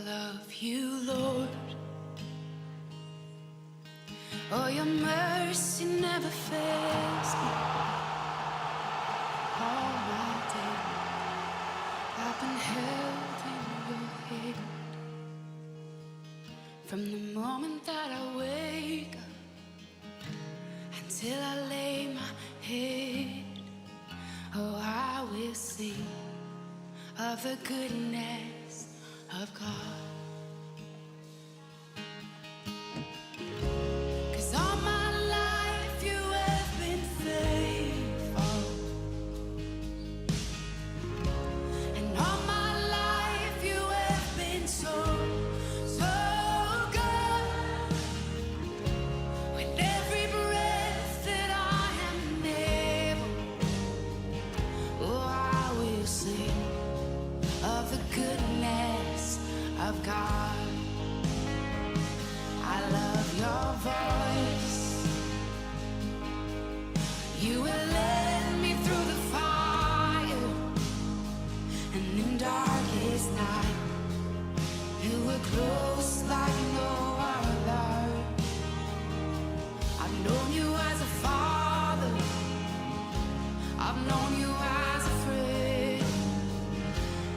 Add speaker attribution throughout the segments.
Speaker 1: love you, Lord. Oh, your mercy never fails me. All my day I've been held in your hand. From the moment that I wake up until I lay my head, oh, I will sing of the goodness of God. Of God, I love your voice. You will lead me through the fire, and in darkest night, you were close like no other. I've known you as a father, I've known you as a friend,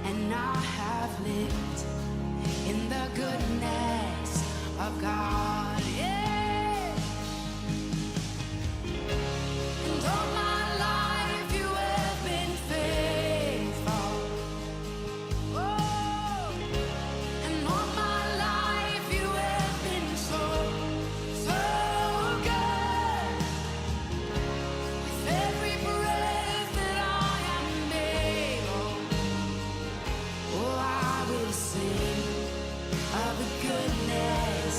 Speaker 1: and I have lived in the goodness of God, yeah. And all my life you have been faithful. Oh, and all my life you have been so, so good. With every breath that I am able, oh, I will sing of the goodness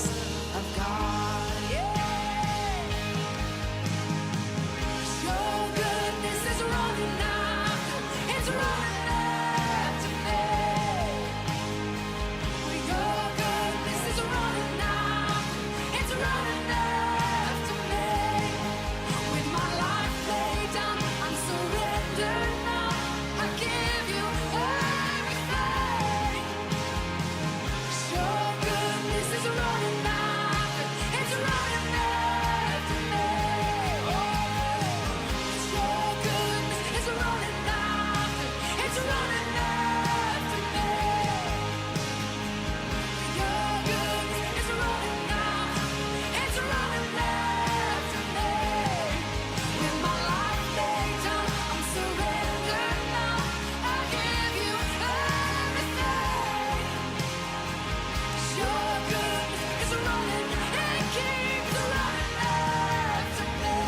Speaker 1: of God, yeah. Your goodness is running after, it's running after me. Your goodness is running after, it's running after me. With my life laid down, I'm surrendered now. I give you everything. Your goodness is running after, it's running after me. Your goodness is running after, it's running after me. Your goodness is running after, it's running after me. With my life laid down, I'm surrendered now. I give you everything. Your goodness is running, it keeps running after me.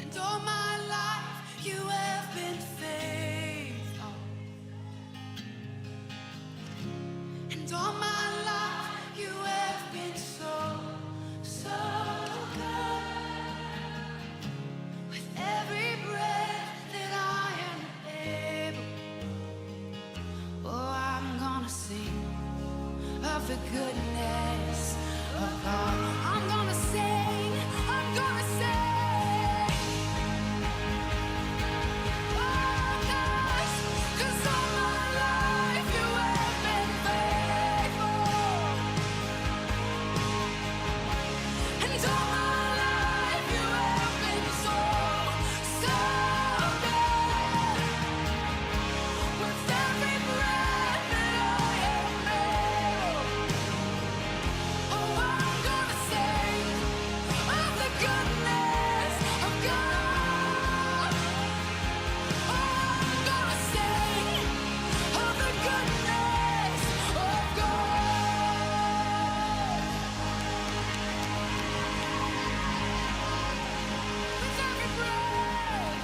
Speaker 1: And all my life you have been faithful. And all my life you have been so, so good. With every breath that I am able, oh, I'm gonna sing of the goodness of God. I'm gonna sing, I'm gonna sing. Oh, 'cause all my life you have been faithful. And all my life you have been so, so good. With every breath that I am able, oh, I'm gonna sing of the goodness of God. Oh, I'm gonna sing of the goodness of God. With every breath,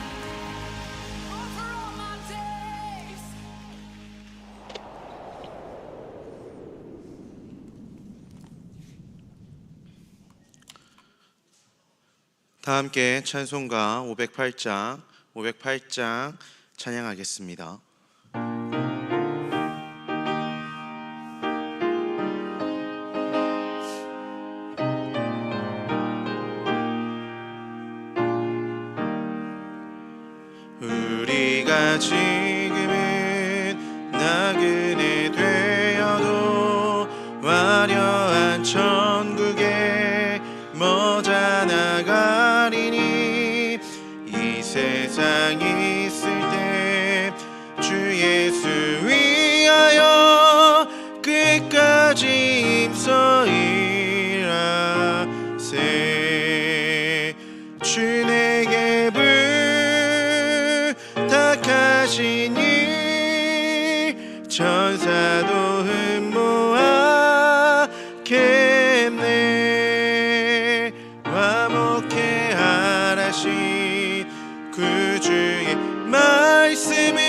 Speaker 1: oh, for all my days.
Speaker 2: 다 함께 찬송가 508장 찬양하겠습니다. 지금은 나그네 되어도 화려한 천국에 모자 나가리니 이 세상 있을 때 주 예수 위하여 끝까지 힘써 일하세. 주 내게 부탁하시니 천사도 흠모하겠네. 화목해 하라신 구주의 말씀을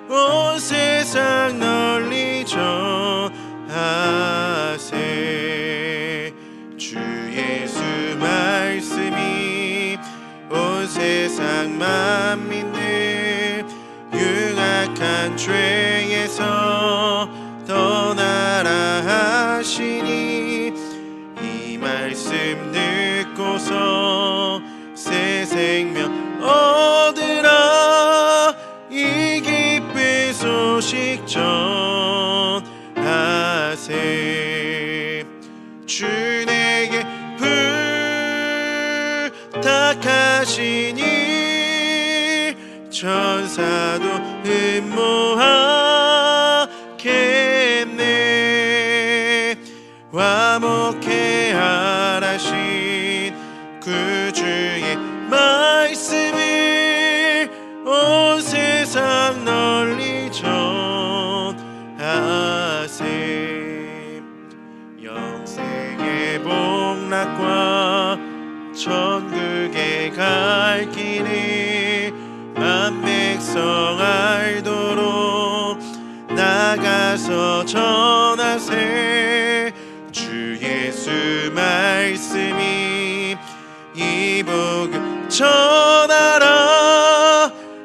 Speaker 2: 온 세상 널리 전하세. 주 예수 말씀이 온 세상 만민들 흉악한 죄에서 떠나라 하시니 이 말씀 듣고서 새 생명 얻으라. 이 기쁜 소식 전하세. 주 내게 부탁하시니 천사도 흠모하겠네. 화목해 하라신 구주의 말씀을 온 세상 널리 전하세. 영생의 복락과 천국에 갈 길을 만 백성 알도록 나가서 전하세. 주 예수 말씀이 이 복음 전하라.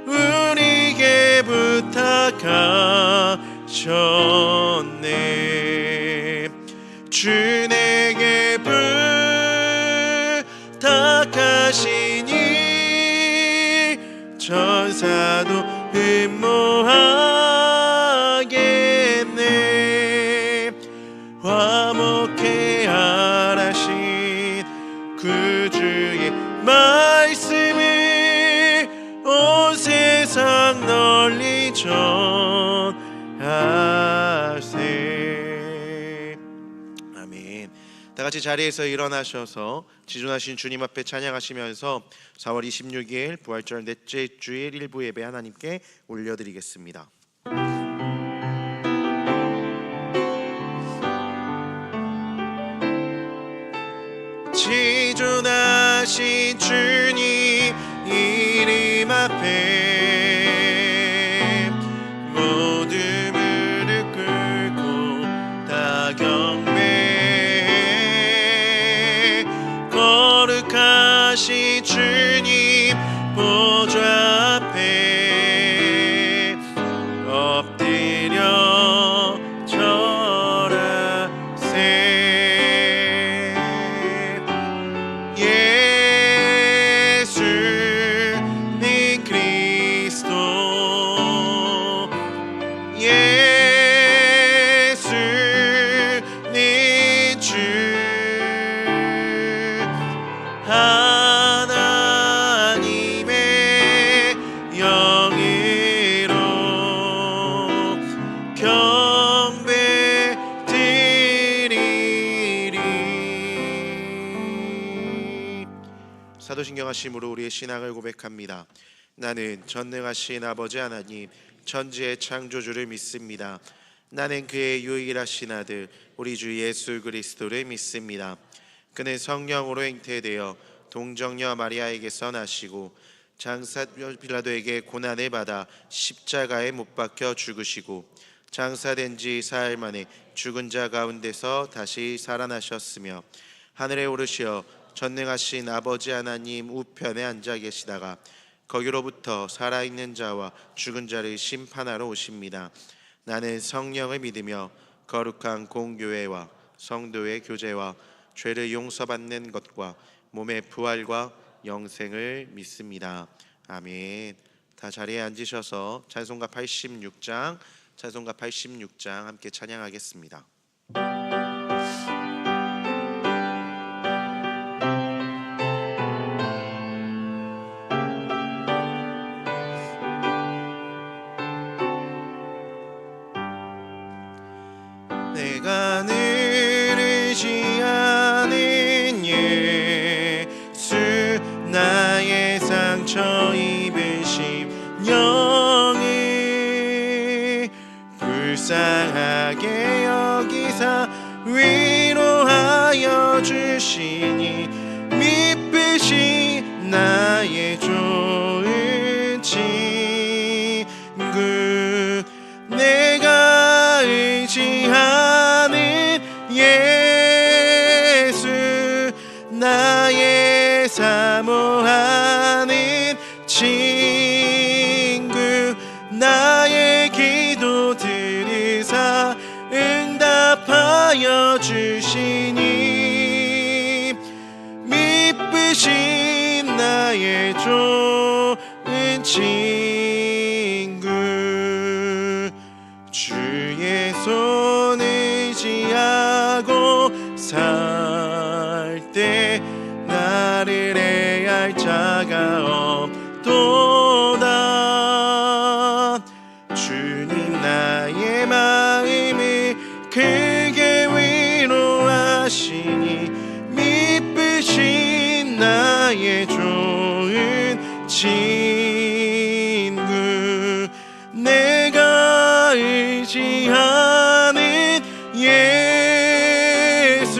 Speaker 2: 우리에게 부탁하셨네. 주 내게 부탁하시니 천사도 흠모하겠네. 화목해 하라신 구주의 말씀을 온 세상 널리 전하세. 아멘. 다 같이 자리에서 일어나셔서 지존하신 주님 앞에 찬양하시면서 4월 26일 부활절 넷째 주일 일부 예배 하나님께 올려드리겠습니다. 지존하신 주님 이름 앞에 모두 무릎 꿇고 다 경배. 거룩하신 주님 보좌 앞에 엎드려 절하세. 예수님 그리스도 예수님 주 하나님의 영으로 경배 드리리. 사도신경 하심으로 우리의 신앙을 고백합니다. 나는 전능하신 아버지 하나님 천지의 창조주를 믿습니다. 나는 그의 유일하신 아들 우리 주 예수 그리스도를 믿습니다. 그는 성령으로 잉태되어 동정녀 마리아에게서 나시고 장사 빌라도에게 고난을 받아 십자가에 못 박혀 죽으시고 장사된 지 사흘 만에 죽은 자 가운데서 다시 살아나셨으며 하늘에 오르시어 전능하신 아버지 하나님 우편에 앉아 계시다가 거기로부터 살아있는 자와 죽은 자를 심판하러 오십니다. 나는 성령을 믿으며 거룩한 공교회와 성도의 교제와 죄를 용서받는 것과 몸의 부활과 영생을 믿습니다. 아멘. 다 다 자리에 앉으셔서 찬송가 86장 함께 찬양하겠습니다. 내가 늘 의지하는 예수, 나의 상처 입은 심령을 불쌍하게 여기사 위로하여 주시니, 미쁘신 나의 좋은 친구, 내가 의지하는 예수, 나의 사모하는 친구, 나의 기도 들으사 응답하여 주시니, 미쁘신 나의 좋은 친구, 주의 손 의지하고 살 때 나를 해할 자가 없도다. 주님 나의 마음을 크게 위로하시니, 미쁘신 나의 좋은 친구, 내가 의지하는 예수,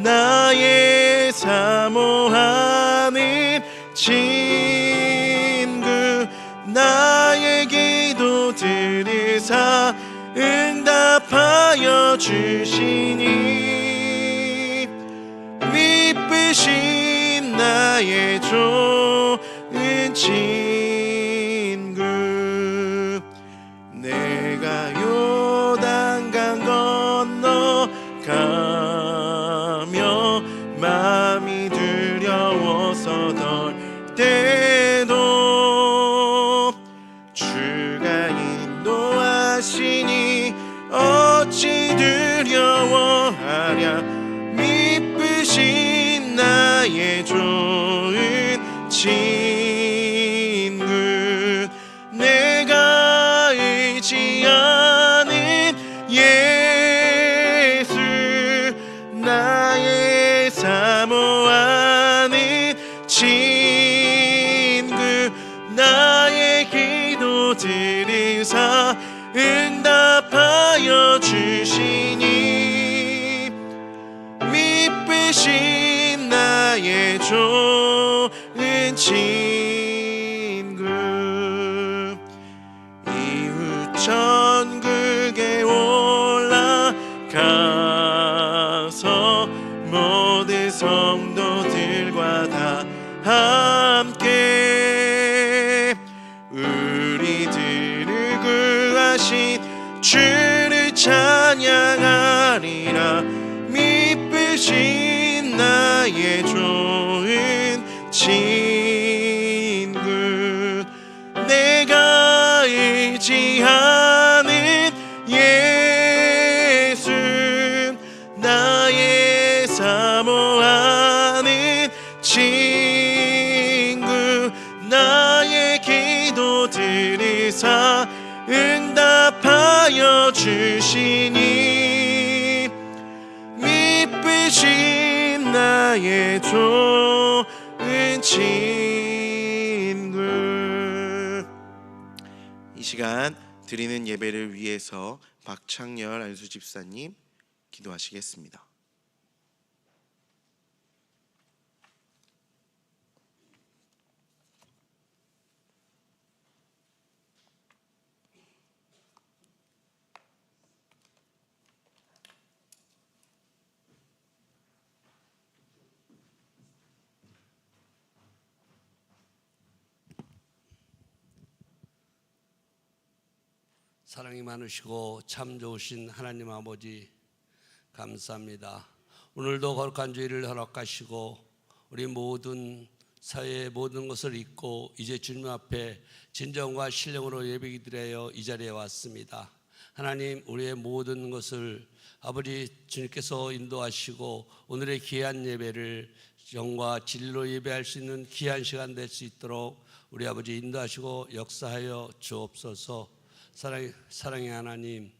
Speaker 2: 나의 사모하는 친구, 나의 기도 들으사 응답하여 주시니, 미쁘신 나의 좋은 친구, 내가 요단강 건너가며 마음이 두려워서 떨 때도 주가 인도하시니 어찌 두려워하랴. 미쁘신 나의 좋은 친구, 내가 의지하는 예수, 나의 사모하는 친구, 나의 기도 들으사 응답하여 주시니, 미쁘신 나의 좋은 친구, 이후 천국에 올라가서 모든 성도들과 다 함께 우리들을 구하신 주를 찬양하리라. 미쁘신 나의 좋은 친구, 내가 의지하는 예수, 나의 사모하는 친구, 나의 기도 들으사 응답하여 주시니, 미쁘신 나의 좋은 친구. 이 시간 드리는 예배를 위해서 박창렬 안수 집사님 기도하시겠습니다.
Speaker 3: 사랑이 많으시고 참 좋으신 하나님 아버지, 감사합니다. 오늘도 거룩한 주일을 허락하시고 우리 모든 사회의 모든 것을 잊고 이제 주님 앞에 진정과 신령으로 예배드려 이 자리에 왔습니다. 하나님, 우리의 모든 것을 아버지 주님께서 인도하시고 오늘의 귀한 예배를 영과 진리로 예배할 수 있는 귀한 시간 될 수 있도록 우리 아버지 인도하시고 역사하여 주옵소서. 사랑의 하나님,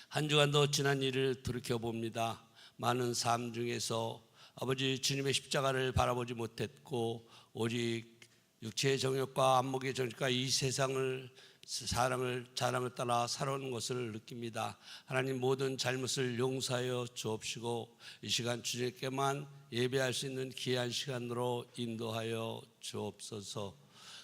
Speaker 3: 한 주간도 지난 일을 돌이켜봅니다. 많은 삶 중에서 아버지 주님의 십자가를 바라보지 못했고 오직 육체의 정욕과 안목의 정욕과 이 세상을 자랑을 따라 살아오는 것을 느낍니다. 하나님, 모든 잘못을 용서하여 주옵시고 이 시간 주님께만 예배할 수 있는 귀한 시간으로 인도하여 주옵소서.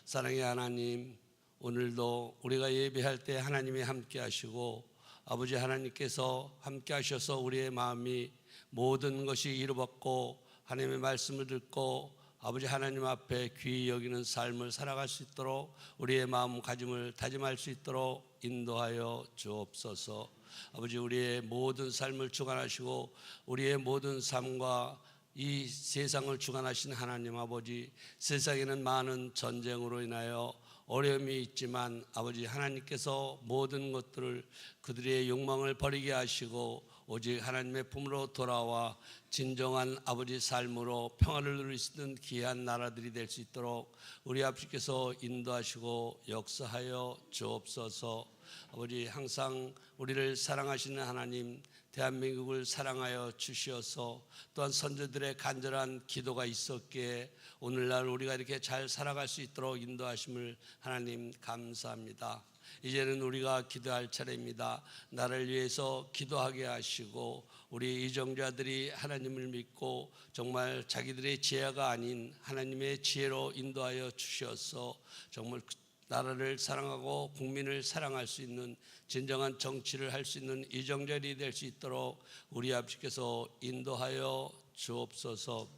Speaker 3: 사랑의 하나님, 오늘도 우리가 예배할 때 하나님이 함께 하시고 아버지 하나님께서 함께 하셔서 우리의 마음이 모든 것이 이루어졌고 하나님의 말씀을 듣고 아버지 하나님 앞에 귀히 여기는 삶을 살아갈 수 있도록 우리의 마음가짐을 다짐할 수 있도록 인도하여 주옵소서. 아버지, 우리의 모든 삶을 주관하시고 우리의 모든 삶과 이 세상을 주관하신 하나님 아버지, 세상에는 많은 전쟁으로 인하여 어려움이 있지만 아버지 하나님께서 모든 것들을 그들의 욕망을 버리게 하시고 오직 하나님의 품으로 돌아와 진정한 아버지 삶으로 평화를 누릴 수 있는 귀한 나라들이 될 수 있도록 우리 아버지께서 인도하시고 역사하여 주옵소서. 아버지, 항상 우리를 사랑하시는 하나님, 대한민국을 사랑하여 주시어서 또한 선조들의 간절한 기도가 있었기에 오늘날 우리가 이렇게 잘 살아갈 수 있도록 인도하심을 하나님 감사합니다. 이제는 우리가 기도할 차례입니다. 나를 위해서 기도하게 하시고 우리 이정자들이 하나님을 믿고 정말 자기들의 지혜가 아닌 하나님의 지혜로 인도하여 주셔서 정말 나라를 사랑하고 국민을 사랑할 수 있는 진정한 정치를 할 수 있는 이정자들이 될 수 있도록 우리 아버지께서 인도하여 주옵소서.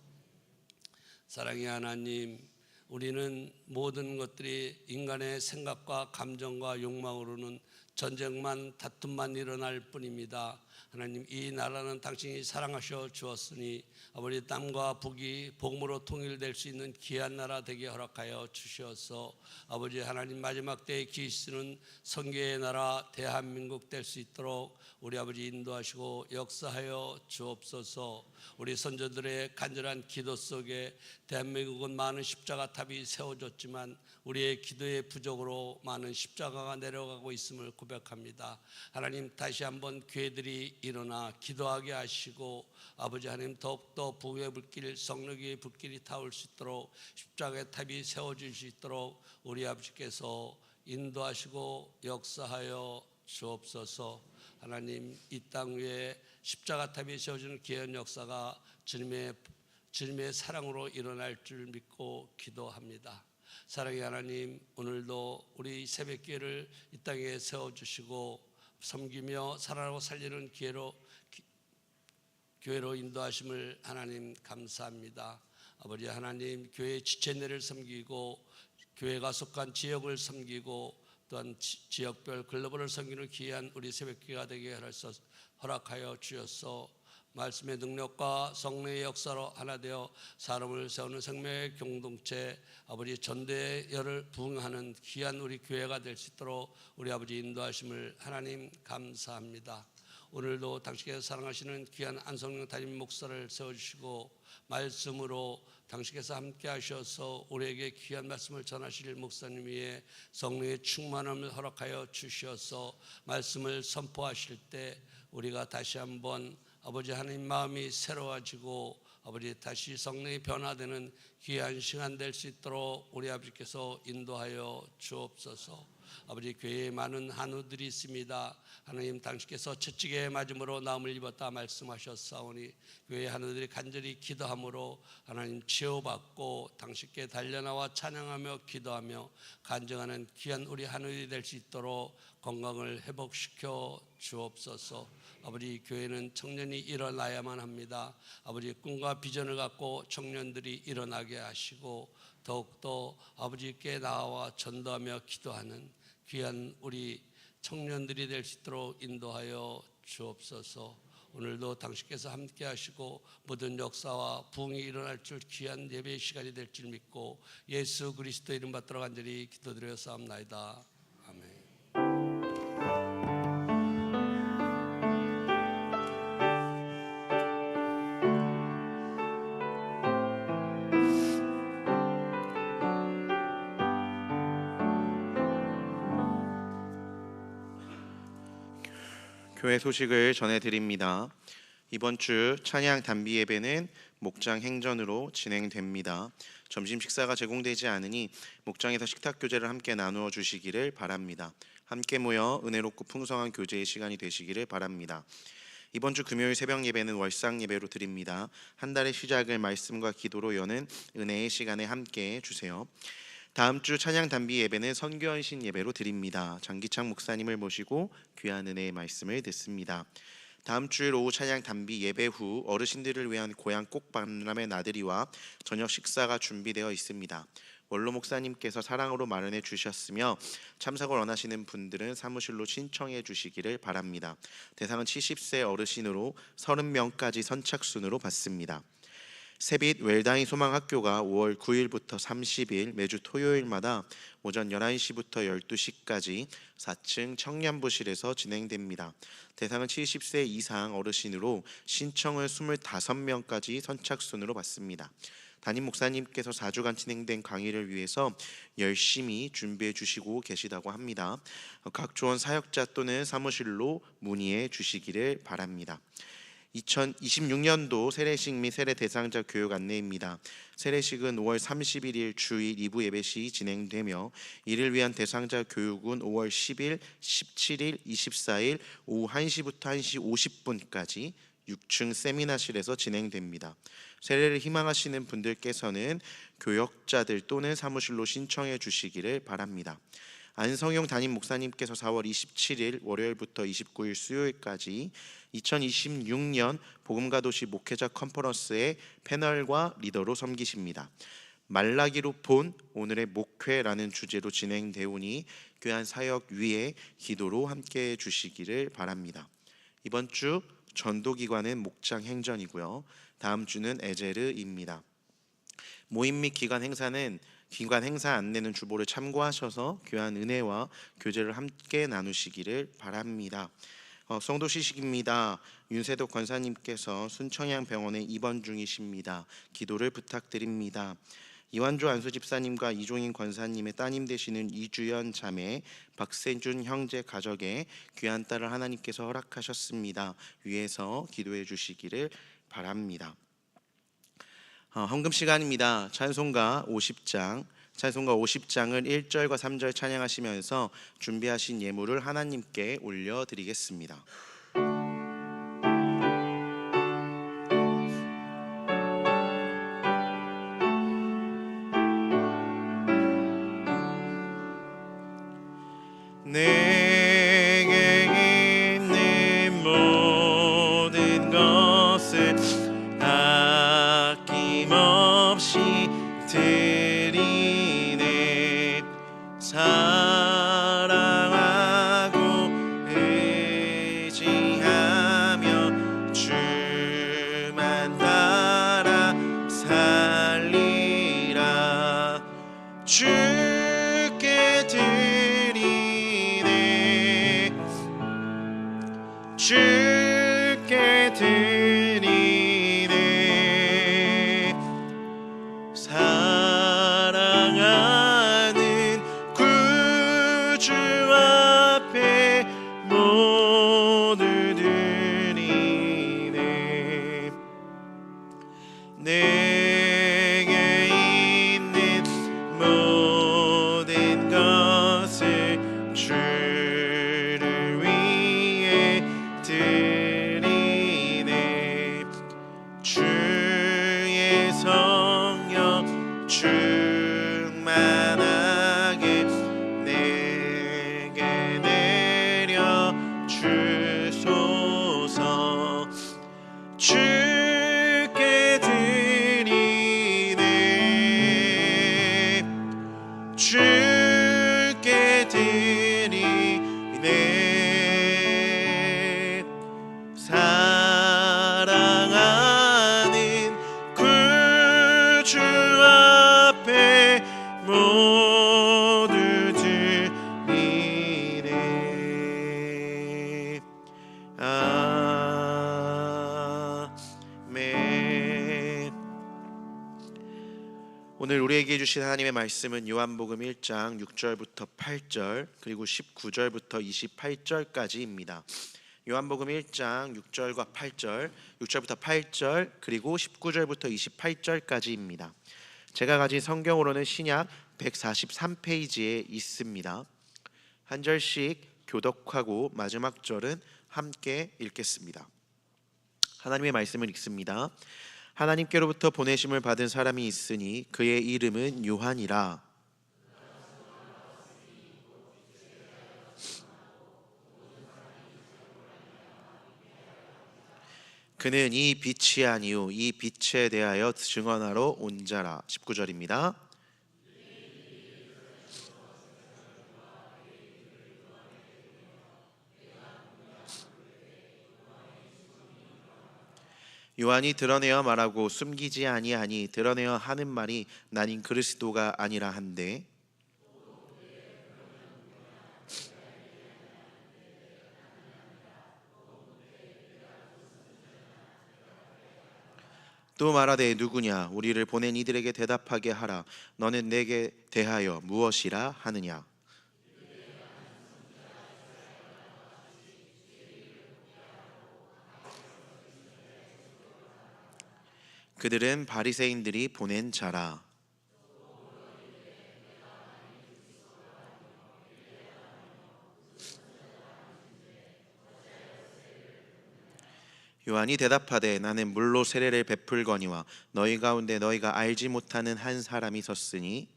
Speaker 3: 사랑의 하나님, 우리는 모든 것들이 인간의 생각과 감정과 욕망으로는 전쟁만 다툼만 일어날 뿐입니다. 하나님, 이 나라는 당신이 사랑하셔 주었으니 아버지 땅과 북이 복음으로 통일될 수 있는 귀한 나라 되게 허락하여 주셔서 아버지 하나님, 마지막 때에 기시는 성교의 나라 대한민국 될 수 있도록 우리 아버지 인도하시고 역사하여 주옵소서. 우리 선조들의 간절한 기도 속에 대한민국은 많은 십자가 탑이 세워졌지만 우리의 기도의 부족으로 많은 십자가가 내려가고 있음을 고백합니다. 하나님, 다시 한번 교회들이 일어나 기도하게 하시고 아버지 하나님, 더욱더 부흥의 불길, 성령의 불길이 타올 수 있도록 십자가의 탑이 세워질 수 있도록 우리 아버지께서 인도하시고 역사하여 주옵소서. 하나님, 이 땅 위에 십자가 탑이 세워지는 귀한 역사가 주님의 사랑으로 일어날 줄 믿고 기도합니다. 사랑의 하나님, 오늘도 우리 새벽기회를 이 땅에 세워주시고 섬기며 살아나고 살리는 교회로 인도하심을 하나님 감사합니다. 아버지 하나님, 교회의 지체내를 섬기고 교회가 속한 지역을 섬기고 또한 지역별 글로벌을 섬기는 귀한 우리 새벽기회가 되게 허락하여 주셔서 말씀의 능력과 성령의 역사로 하나 되어 사람을 세우는 생명의 공동체, 아버지 전도의 열을 부응하는 귀한 우리 교회가 될 수 있도록 우리 아버지 인도하심을 하나님 감사합니다. 오늘도 당신께서 사랑하시는 귀한 안성령 담임 목사를 세워주시고 말씀으로 당신께서 함께 하셔서 우리에게 귀한 말씀을 전하실 목사님 위에 성령의 충만함을 허락하여 주셔서 말씀을 선포하실 때 우리가 다시 한번 아버지 하나님 마음이 새로워지고 아버지 다시 성령이 변화되는 귀한 시간 될 수 있도록 우리 아버지께서 인도하여 주옵소서. 아버지, 교회에 많은 한우들이 있습니다. 하나님, 당신께서 채찍에 맞음으로 나음을 입었다 말씀하셨사오니 교회 한우들이 간절히 기도함으로 하나님 치유받고 당신께 달려나와 찬양하며 기도하며 간증하는 귀한 우리 한우들이 될 수 있도록 건강을 회복시켜 주옵소서. 아버지, 교회는 청년이 일어나야만 합니다. 아버지, 꿈과 비전을 갖고 청년들이 일어나게 하시고 더욱더 아버지께 나와 전도하며 기도하는 귀한 우리 청년들이 될 수 있도록 인도하여 주옵소서. 오늘도 당신께서 함께 하시고 모든 역사와 부흥이 일어날 줄 귀한 예배의 시간이 될 줄 믿고 예수 그리스도 이름 받들어 간절히 기도드려 싸움나이다. 아멘.
Speaker 2: 교회 소식을 전해드립니다. 이번 주 찬양 단비 예배는 목장 행전으로 진행됩니다. 점심 식사가 제공되지 않으니 목장에서 식탁 교제를 함께 나누어 주시기를 바랍니다. 함께 모여 은혜롭고 풍성한 교제의 시간이 되시기를 바랍니다. 이번 주 금요일 새벽 예배는 월상 예배로 드립니다. 한 달의 시작을 말씀과 기도로 여는 은혜의 시간에 함께 해주세요. 다음 주 찬양 단비 예배는 선교헌신 예배로 드립니다. 장기창 목사님을 모시고 귀한 은혜의 말씀을 듣습니다. 다음 주일 오후 찬양 단비 예배 후 어르신들을 위한 고향 꼭박람회 나들이와 저녁 식사가 준비되어 있습니다. 원로 목사님께서 사랑으로 마련해 주셨으며 참석을 원하시는 분들은 사무실로 신청해 주시기를 바랍니다. 대상은 70세 어르신으로 30명까지 선착순으로 받습니다. 새빛 웰다잉 소망학교가 5월 9일부터 30일 매주 토요일마다 오전 11시부터 12시까지 4층 청년부실에서 진행됩니다. 대상은 70세 이상 어르신으로 신청을 25명까지 선착순으로 받습니다. 담임 목사님께서 4주간 진행된 강의를 위해서 열심히 준비해 주시고 계시다고 합니다. 각 조원 사역자 또는 사무실로 문의해 주시기를 바랍니다. 2026년도 세례식 및 세례 대상자 교육 안내입니다. 세례식은 5월 31일 주일 2부 예배 시 진행되며 이를 위한 대상자 교육은 5월 10일, 17일, 24일 오후 1시부터 1시 50분까지 6층 세미나실에서 진행됩니다. 세례를 희망하시는 분들께서는 교역자들 또는 사무실로 신청해 주시기를 바랍니다. 안성용 담임 목사님께서 4월 27일 월요일부터 29일 수요일까지 2026년 복음과 도시 목회자 컨퍼런스의 패널과 리더로 섬기십니다. 말라기로 본 오늘의 목회라는 주제로 진행되오니 귀한 사역 위에 기도로 함께해 주시기를 바랍니다. 이번 주 전도기관은 목장 행전이고요. 다음 주는 에제르입니다. 모임 및 기관 행사 안내는 주보를 참고하셔서 귀한 은혜와 교제를 함께 나누시기를 바랍니다. 성도 시식입니다. 윤세덕 권사님께서 순청양 병원에 입원 중이십니다. 기도를 부탁드립니다. 이완조 안수 집사님과 이종인 권사님의 따님 되시는 이주연 자매, 박세준 형제 가족에 귀한 딸을 하나님께서 허락하셨습니다. 위에서 기도해 주시기를 바랍니다. 헌금 시간입니다. 찬송가 50장을 1절과 3절 찬양하시면서 준비하신 예물을 하나님께 올려드리겠습니다. 내게 있는 모든 것을 아낌없이 드리네. 사랑하고 의지하며 주만 따라 살리라. 주께 드리네. 주께 드리네. 사랑하는 구주 앞에 모두 드리네. 내게 있는 모든 것을 주를 위해 드리네. 주의 성령 충만하게 내게 내려 주시네. 오늘 우리에게 주신 하나님의 말씀은 요한복음 1장 6절부터 8절 그리고 19절부터 28절까지입니다. 요한복음 1장 6절과 8절, 6절부터 8절 그리고 19절부터 28절까지입니다. 제가 가진 성경으로는 신약 143페이지에 있습니다. 한 절씩 교독하고 마지막 절은 함께 읽겠습니다. 하나님의 말씀을 읽습니다. 하나님께로부터 보내심을 받은 사람이 있으니 그의 이름은 요한이라. 그는 이 빛이 아니요 이 빛에 대하여 증언하러 온 자라. 19절입니다. 요한이 드러내어 말하고 숨기지 아니하니 드러내어 하는 말이 나는 그리스도가 아니라 한데, 또 말하되 누구냐 우리를 보낸 이들에게 대답하게 하라. 너는 내게 대하여 무엇이라 하느냐. 그들은 바리새인들이 보낸 자라. 요한이 대답하되 나는 물로 세례를 베풀거니와 너희 가운데 너희가 알지 못하는 한 사람이 섰으니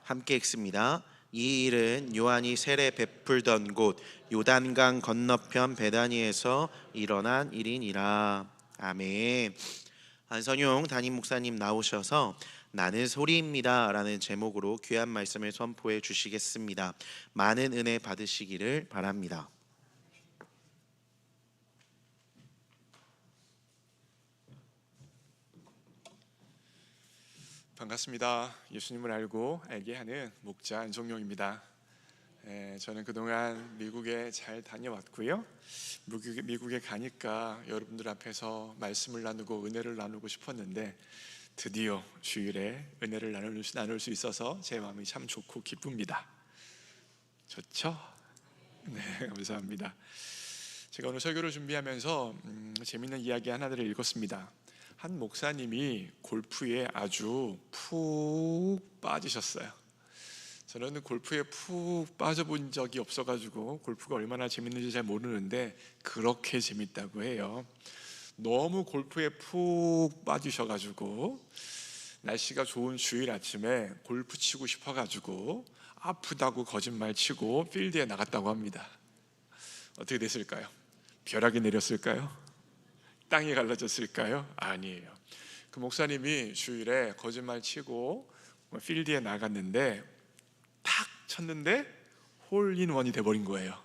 Speaker 2: 함께 읽습니다. 이 일은 요한이 세례 베풀던 곳 요단강 건너편 베다니에서 일어난 일이니라. 아멘. 안선용 담임 목사님 나오셔서 나는 소리입니다 라는 제목으로 귀한 말씀을 선포해 주시겠습니다. 많은 은혜 받으시기를 바랍니다.
Speaker 4: 반갑습니다. 예수님을 알게 하는 목자 안종용입니다. 저는 그동안 미국에 잘 다녀왔고요. 미국에 가니까 여러분들 앞에서 말씀을 나누고 은혜를 나누고 싶었는데 드디어 주일에 은혜를 나눌 수 있어서 제 마음이 참 좋고 기쁩니다. 좋죠? 네, 감사합니다. 제가 오늘 설교를 준비하면서 재미있는 이야기 하나를 읽었습니다. 한 목사님이 골프에 아주 푹 빠지셨어요. 저는 골프에 푹 빠져본 적이 없어가지고 골프가 얼마나 재밌는지 잘 모르는데 그렇게 재밌다고 해요. 너무 골프에 푹 빠지셔가지고 날씨가 좋은 주일 아침에 골프 치고 싶어가지고 아프다고 거짓말 치고 필드에 나갔다고 합니다. 어떻게 됐을까요? 벼락이 내렸을까요? 땅이 갈라졌을까요? 아니에요. 그 목사님이 주일에 거짓말 치고 필드에 나갔는데 탁 쳤는데 홀인원이 돼버린 거예요.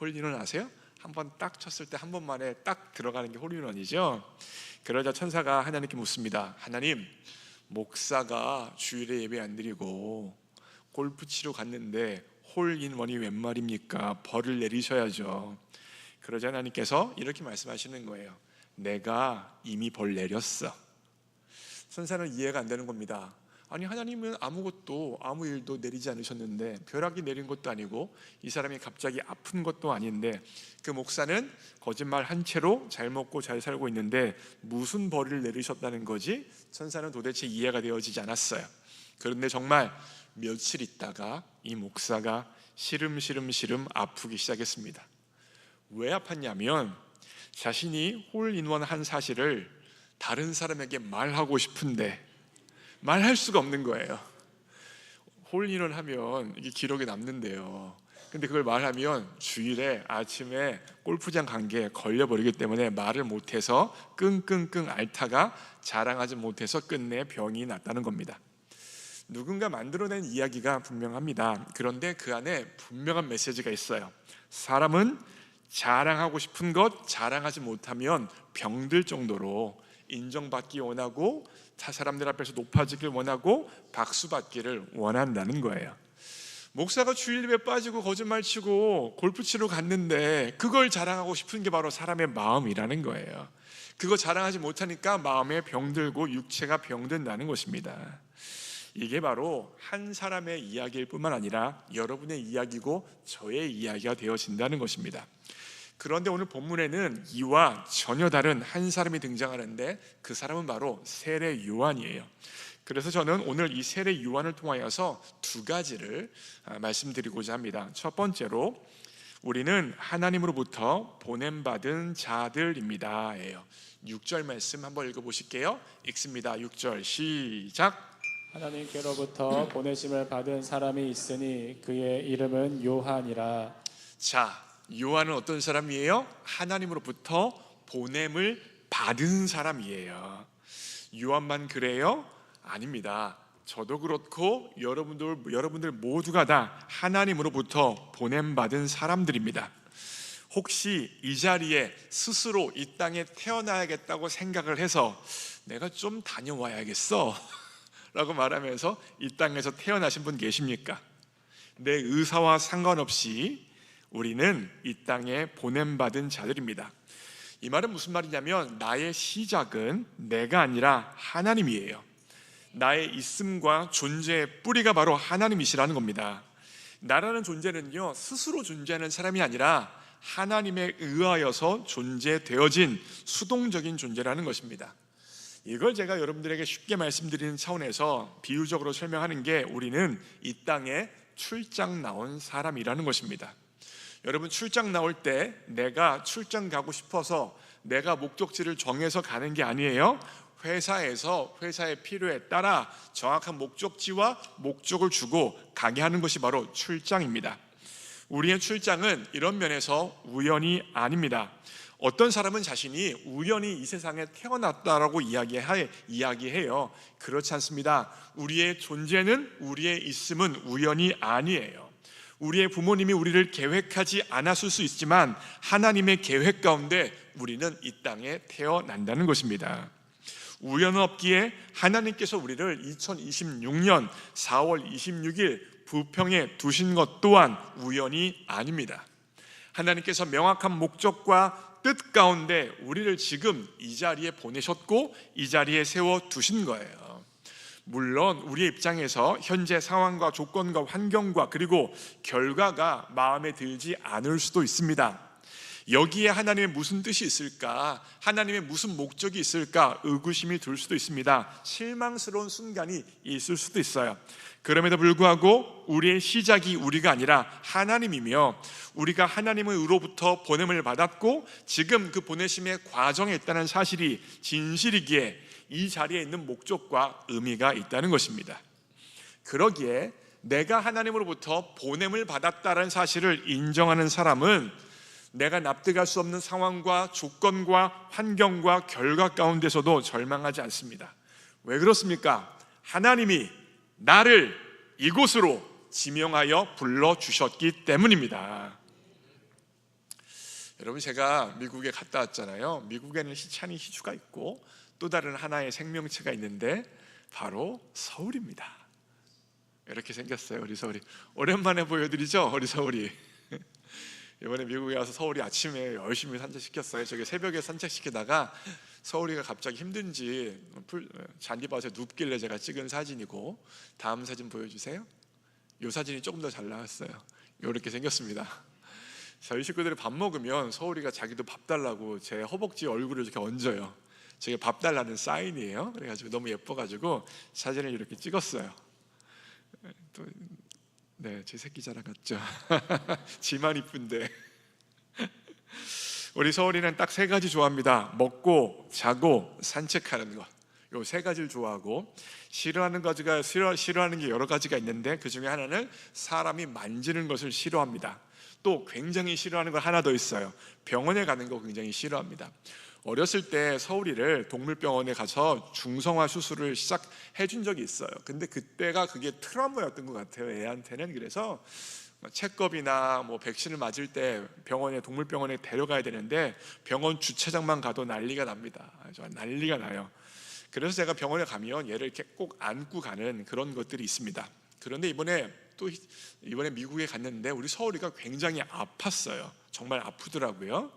Speaker 4: 홀인원 아세요? 한번 딱 쳤을 때 한 번만에 딱 들어가는 게 홀인원이죠. 그러자 천사가 하나님께 묻습니다. 하나님, 목사가 주일에 예배 안 드리고 골프 치러 갔는데 홀인원이 웬 말입니까? 벌을 내리셔야죠. 그러자 하나님께서 이렇게 말씀하시는 거예요. 내가 이미 벌 내렸어. 천사는 이해가 안 되는 겁니다. 아니, 하나님은 아무 일도 내리지 않으셨는데 벼락이 내린 것도 아니고 이 사람이 갑자기 아픈 것도 아닌데 그 목사는 거짓말 한 채로 잘 먹고 잘 살고 있는데 무슨 벌을 내리셨다는 거지? 천사는 도대체 이해가 되어지지 않았어요. 그런데 정말 며칠 있다가 이 목사가 시름시름 아프기 시작했습니다. 왜 아팠냐면 자신이 홀인원한 사실을 다른 사람에게 말하고 싶은데 말할 수가 없는 거예요. 홀인원 하면 이게 기록에 남는데요. 근데 그걸 말하면 주일에 아침에 골프장 간 게 걸려버리기 때문에 말을 못해서 끙끙끙 앓다가 자랑하지 못해서 끝내 병이 났다는 겁니다. 누군가 만들어낸 이야기가 분명합니다. 그런데 그 안에 분명한 메시지가 있어요. 사람은 자랑하고 싶은 것 자랑하지 못하면 병들 정도로 인정받기 원하고 타 사람들 앞에서 높아지길 원하고 박수받기를 원한다는 거예요. 목사가 주일예배 빠지고 거짓말 치고 골프 치러 갔는데 그걸 자랑하고 싶은 게 바로 사람의 마음이라는 거예요. 그거 자랑하지 못하니까 마음에 병들고 육체가 병든다는 것입니다. 이게 바로 한 사람의 이야기일 뿐만 아니라 여러분의 이야기고 저의 이야기가 되어진다는 것입니다. 그런데 오늘 본문에는 이와 전혀 다른 한 사람이 등장하는데 그 사람은 바로 세례 요한이에요. 그래서 저는 오늘 이 세례 요한을 통하여서 두 가지를 말씀드리고자 합니다. 첫 번째로 우리는 하나님으로부터 보냄받은 자들입니다. 6절 말씀 한번 읽어보실게요. 읽습니다. 6절 시작.
Speaker 5: 하나님께로부터 보내심을 받은 사람이 있으니 그의 이름은 요한이라.
Speaker 4: 자, 요한은 어떤 사람이에요? 하나님으로부터 보냄을 받은 사람이에요. 요한만 그래요? 아닙니다. 저도 그렇고 여러분들 모두가 다 하나님으로부터 보냄받은 사람들입니다. 혹시 이 자리에 스스로 이 땅에 태어나야겠다고 생각을 해서 내가 좀 다녀와야겠어 라고 말하면서 이 땅에서 태어나신 분 계십니까? 내 의사와 상관없이 우리는 이 땅에 보냄받은 자들입니다. 이 말은 무슨 말이냐면 나의 시작은 내가 아니라 하나님이에요. 나의 있음과 존재의 뿌리가 바로 하나님이시라는 겁니다. 나라는 존재는요 스스로 존재하는 사람이 아니라 하나님에 의하여서 존재되어진 수동적인 존재라는 것입니다. 이걸 제가 여러분들에게 쉽게 말씀드리는 차원에서 비유적으로 설명하는 게 우리는 이 땅에 출장 나온 사람이라는 것입니다. 여러분 출장 나올 때 내가 출장 가고 싶어서 내가 목적지를 정해서 가는 게 아니에요. 회사에서 회사의 필요에 따라 정확한 목적지와 목적을 주고 가게 하는 것이 바로 출장입니다. 우리의 출장은 이런 면에서 우연이 아닙니다. 어떤 사람은 자신이 우연히 이 세상에 태어났다라고 이야기해요. 그렇지 않습니다. 우리의 존재는, 우리의 있음은 우연이 아니에요. 우리의 부모님이 우리를 계획하지 않았을 수 있지만 하나님의 계획 가운데 우리는 이 땅에 태어난다는 것입니다. 우연은 없기에 하나님께서 우리를 2026년 4월 26일 부평에 두신 것 또한 우연이 아닙니다. 하나님께서 명확한 목적과 뜻 가운데 우리를 지금 이 자리에 보내셨고 이 자리에 세워두신 거예요. 물론 우리의 입장에서 현재 상황과 조건과 환경과 그리고 결과가 마음에 들지 않을 수도 있습니다. 여기에 하나님의 무슨 뜻이 있을까? 하나님의 무슨 목적이 있을까? 의구심이 들 수도 있습니다. 실망스러운 순간이 있을 수도 있어요. 그럼에도 불구하고 우리의 시작이 우리가 아니라 하나님이며 우리가 하나님으로부터 보냄을 받았고 지금 그 보내심의 과정에 있다는 사실이 진실이기에 이 자리에 있는 목적과 의미가 있다는 것입니다. 그러기에 내가 하나님으로부터 보냄을 받았다는 사실을 인정하는 사람은 내가 납득할 수 없는 상황과 조건과 환경과 결과 가운데서도 절망하지 않습니다. 왜 그렇습니까? 하나님이 나를 이곳으로 지명하여 불러주셨기 때문입니다. 여러분 제가 미국에 갔다 왔잖아요. 미국에는 희찬이 희주가 있고 또 다른 하나의 생명체가 있는데 바로 서울입니다. 이렇게 생겼어요. 우리 서울이. 오랜만에 보여드리죠? 우리 서울이. 이번에 미국에 와서 서울이 아침에 열심히 산책시켰어요. 저기 새벽에 산책시키다가 서울이가 갑자기 힘든지 잔디밭에 눕길래 제가 찍은 사진이고, 다음 사진 보여주세요. 이 사진이 조금 더 잘 나왔어요. 이렇게 생겼습니다. 저희 식구들이 밥 먹으면 서울이가 자기도 밥 달라고 제 허벅지 얼굴을 이렇게 얹어요. 저게 밥 달라는 사인이에요. 그래가지고 너무 예뻐가지고 사진을 이렇게 찍었어요. 또 네, 제 새끼 자랑 같죠? 지만 이쁜데. 우리 서울이는 딱 세 가지 좋아합니다. 먹고, 자고, 산책하는 거. 요 세 가지를 좋아하고, 싫어하는 게 여러 가지가 있는데 그 중에 하나는 사람이 만지는 것을 싫어합니다. 또 굉장히 싫어하는 거 하나 더 있어요. 병원에 가는 거 굉장히 싫어합니다. 어렸을 때 서울이를 동물병원에 가서 중성화 수술을 시작해 준 적이 있어요. 근데 그때가 그게 트라우마였던 것 같아요, 애한테는. 그래서 체크업이나 백신을 맞을 때 동물병원에 데려가야 되는데 병원 주차장만 가도 난리가 납니다. 난리가 나요. 그래서 제가 병원에 가면 얘를 이렇게 꼭 안고 가는 그런 것들이 있습니다. 그런데 이번에 또 이번에 미국에 갔는데 우리 서울이가 굉장히 아팠어요. 정말 아프더라고요.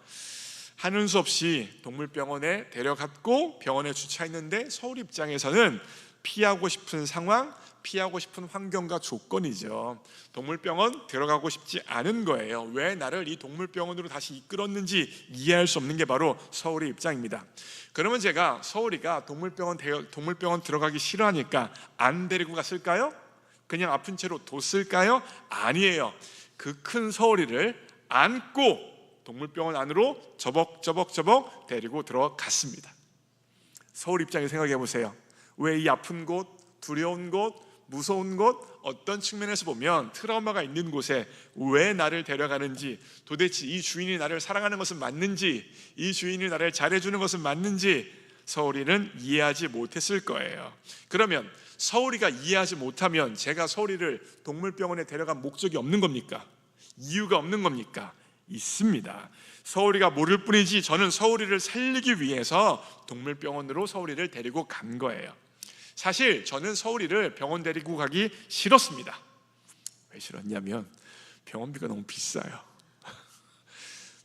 Speaker 4: 하는 수 없이 동물병원에 데려갔고 병원에 주차했는데 서울 입장에서는 피하고 싶은 상황, 피하고 싶은 환경과 조건이죠. 동물병원 들어가고 싶지 않은 거예요. 왜 나를 이 동물병원으로 다시 이끌었는지 이해할 수 없는 게 바로 서울의 입장입니다. 그러면 제가 서울이가 동물병원 들어가기 싫어하니까 안 데리고 갔을까요? 그냥 아픈 채로 뒀을까요? 아니에요. 그 큰 서울이를 안고 동물병원 안으로 저벅저벅 데리고 들어갔습니다. 서울 입장에 생각해 보세요. 왜 이 아픈 곳, 두려운 곳, 무서운 곳, 어떤 측면에서 보면 트라우마가 있는 곳에 왜 나를 데려가는지, 도대체 이 주인이 나를 사랑하는 것은 맞는지, 이 주인이 나를 잘해주는 것은 맞는지 서울이는 이해하지 못했을 거예요. 그러면 서울이가 이해하지 못하면 제가 서울이를 동물병원에 데려간 목적이 없는 겁니까? 이유가 없는 겁니까? 있습니다. 서울이가 모를 뿐이지 저는 서울이를 살리기 위해서 동물병원으로 서울이를 데리고 간 거예요. 사실 저는 서울이를 병원 데리고 가기 싫었습니다. 왜 싫었냐면 병원비가 너무 비싸요.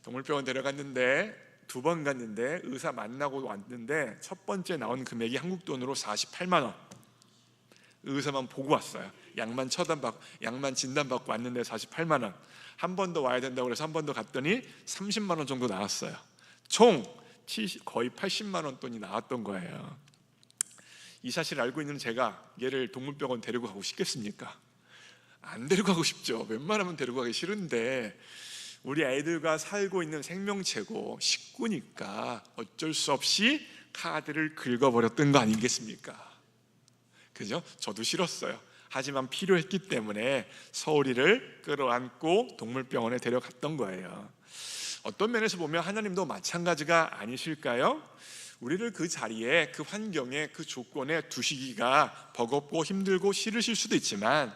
Speaker 4: 동물병원 데려갔는데 2번 갔는데 의사 만나고 왔는데 첫 번째 나온 금액이 한국 돈으로 48만 원. 의사만 보고 왔어요. 약만 진단받고 왔는데 48만 원. 한 번 더 와야 된다고 그래서 한 번 더 갔더니 30만 원 정도 나왔어요. 총 거의 80만 원 돈이 나왔던 거예요. 이 사실을 알고 있는 제가 얘를 동물병원 데리고 가고 싶겠습니까? 안 데리고 가고 싶죠. 웬만하면 데리고 가기 싫은데 우리 애들과 살고 있는 생명체고 식구니까 어쩔 수 없이 카드를 긁어버렸던 거 아니겠습니까? 그죠? 저도 싫었어요. 하지만 필요했기 때문에 서울이를 끌어안고 동물병원에 데려갔던 거예요. 어떤 면에서 보면 하나님도 마찬가지가 아니실까요? 우리를 그 자리에, 그 환경에, 그 조건에 두시기가 버겁고 힘들고 싫으실 수도 있지만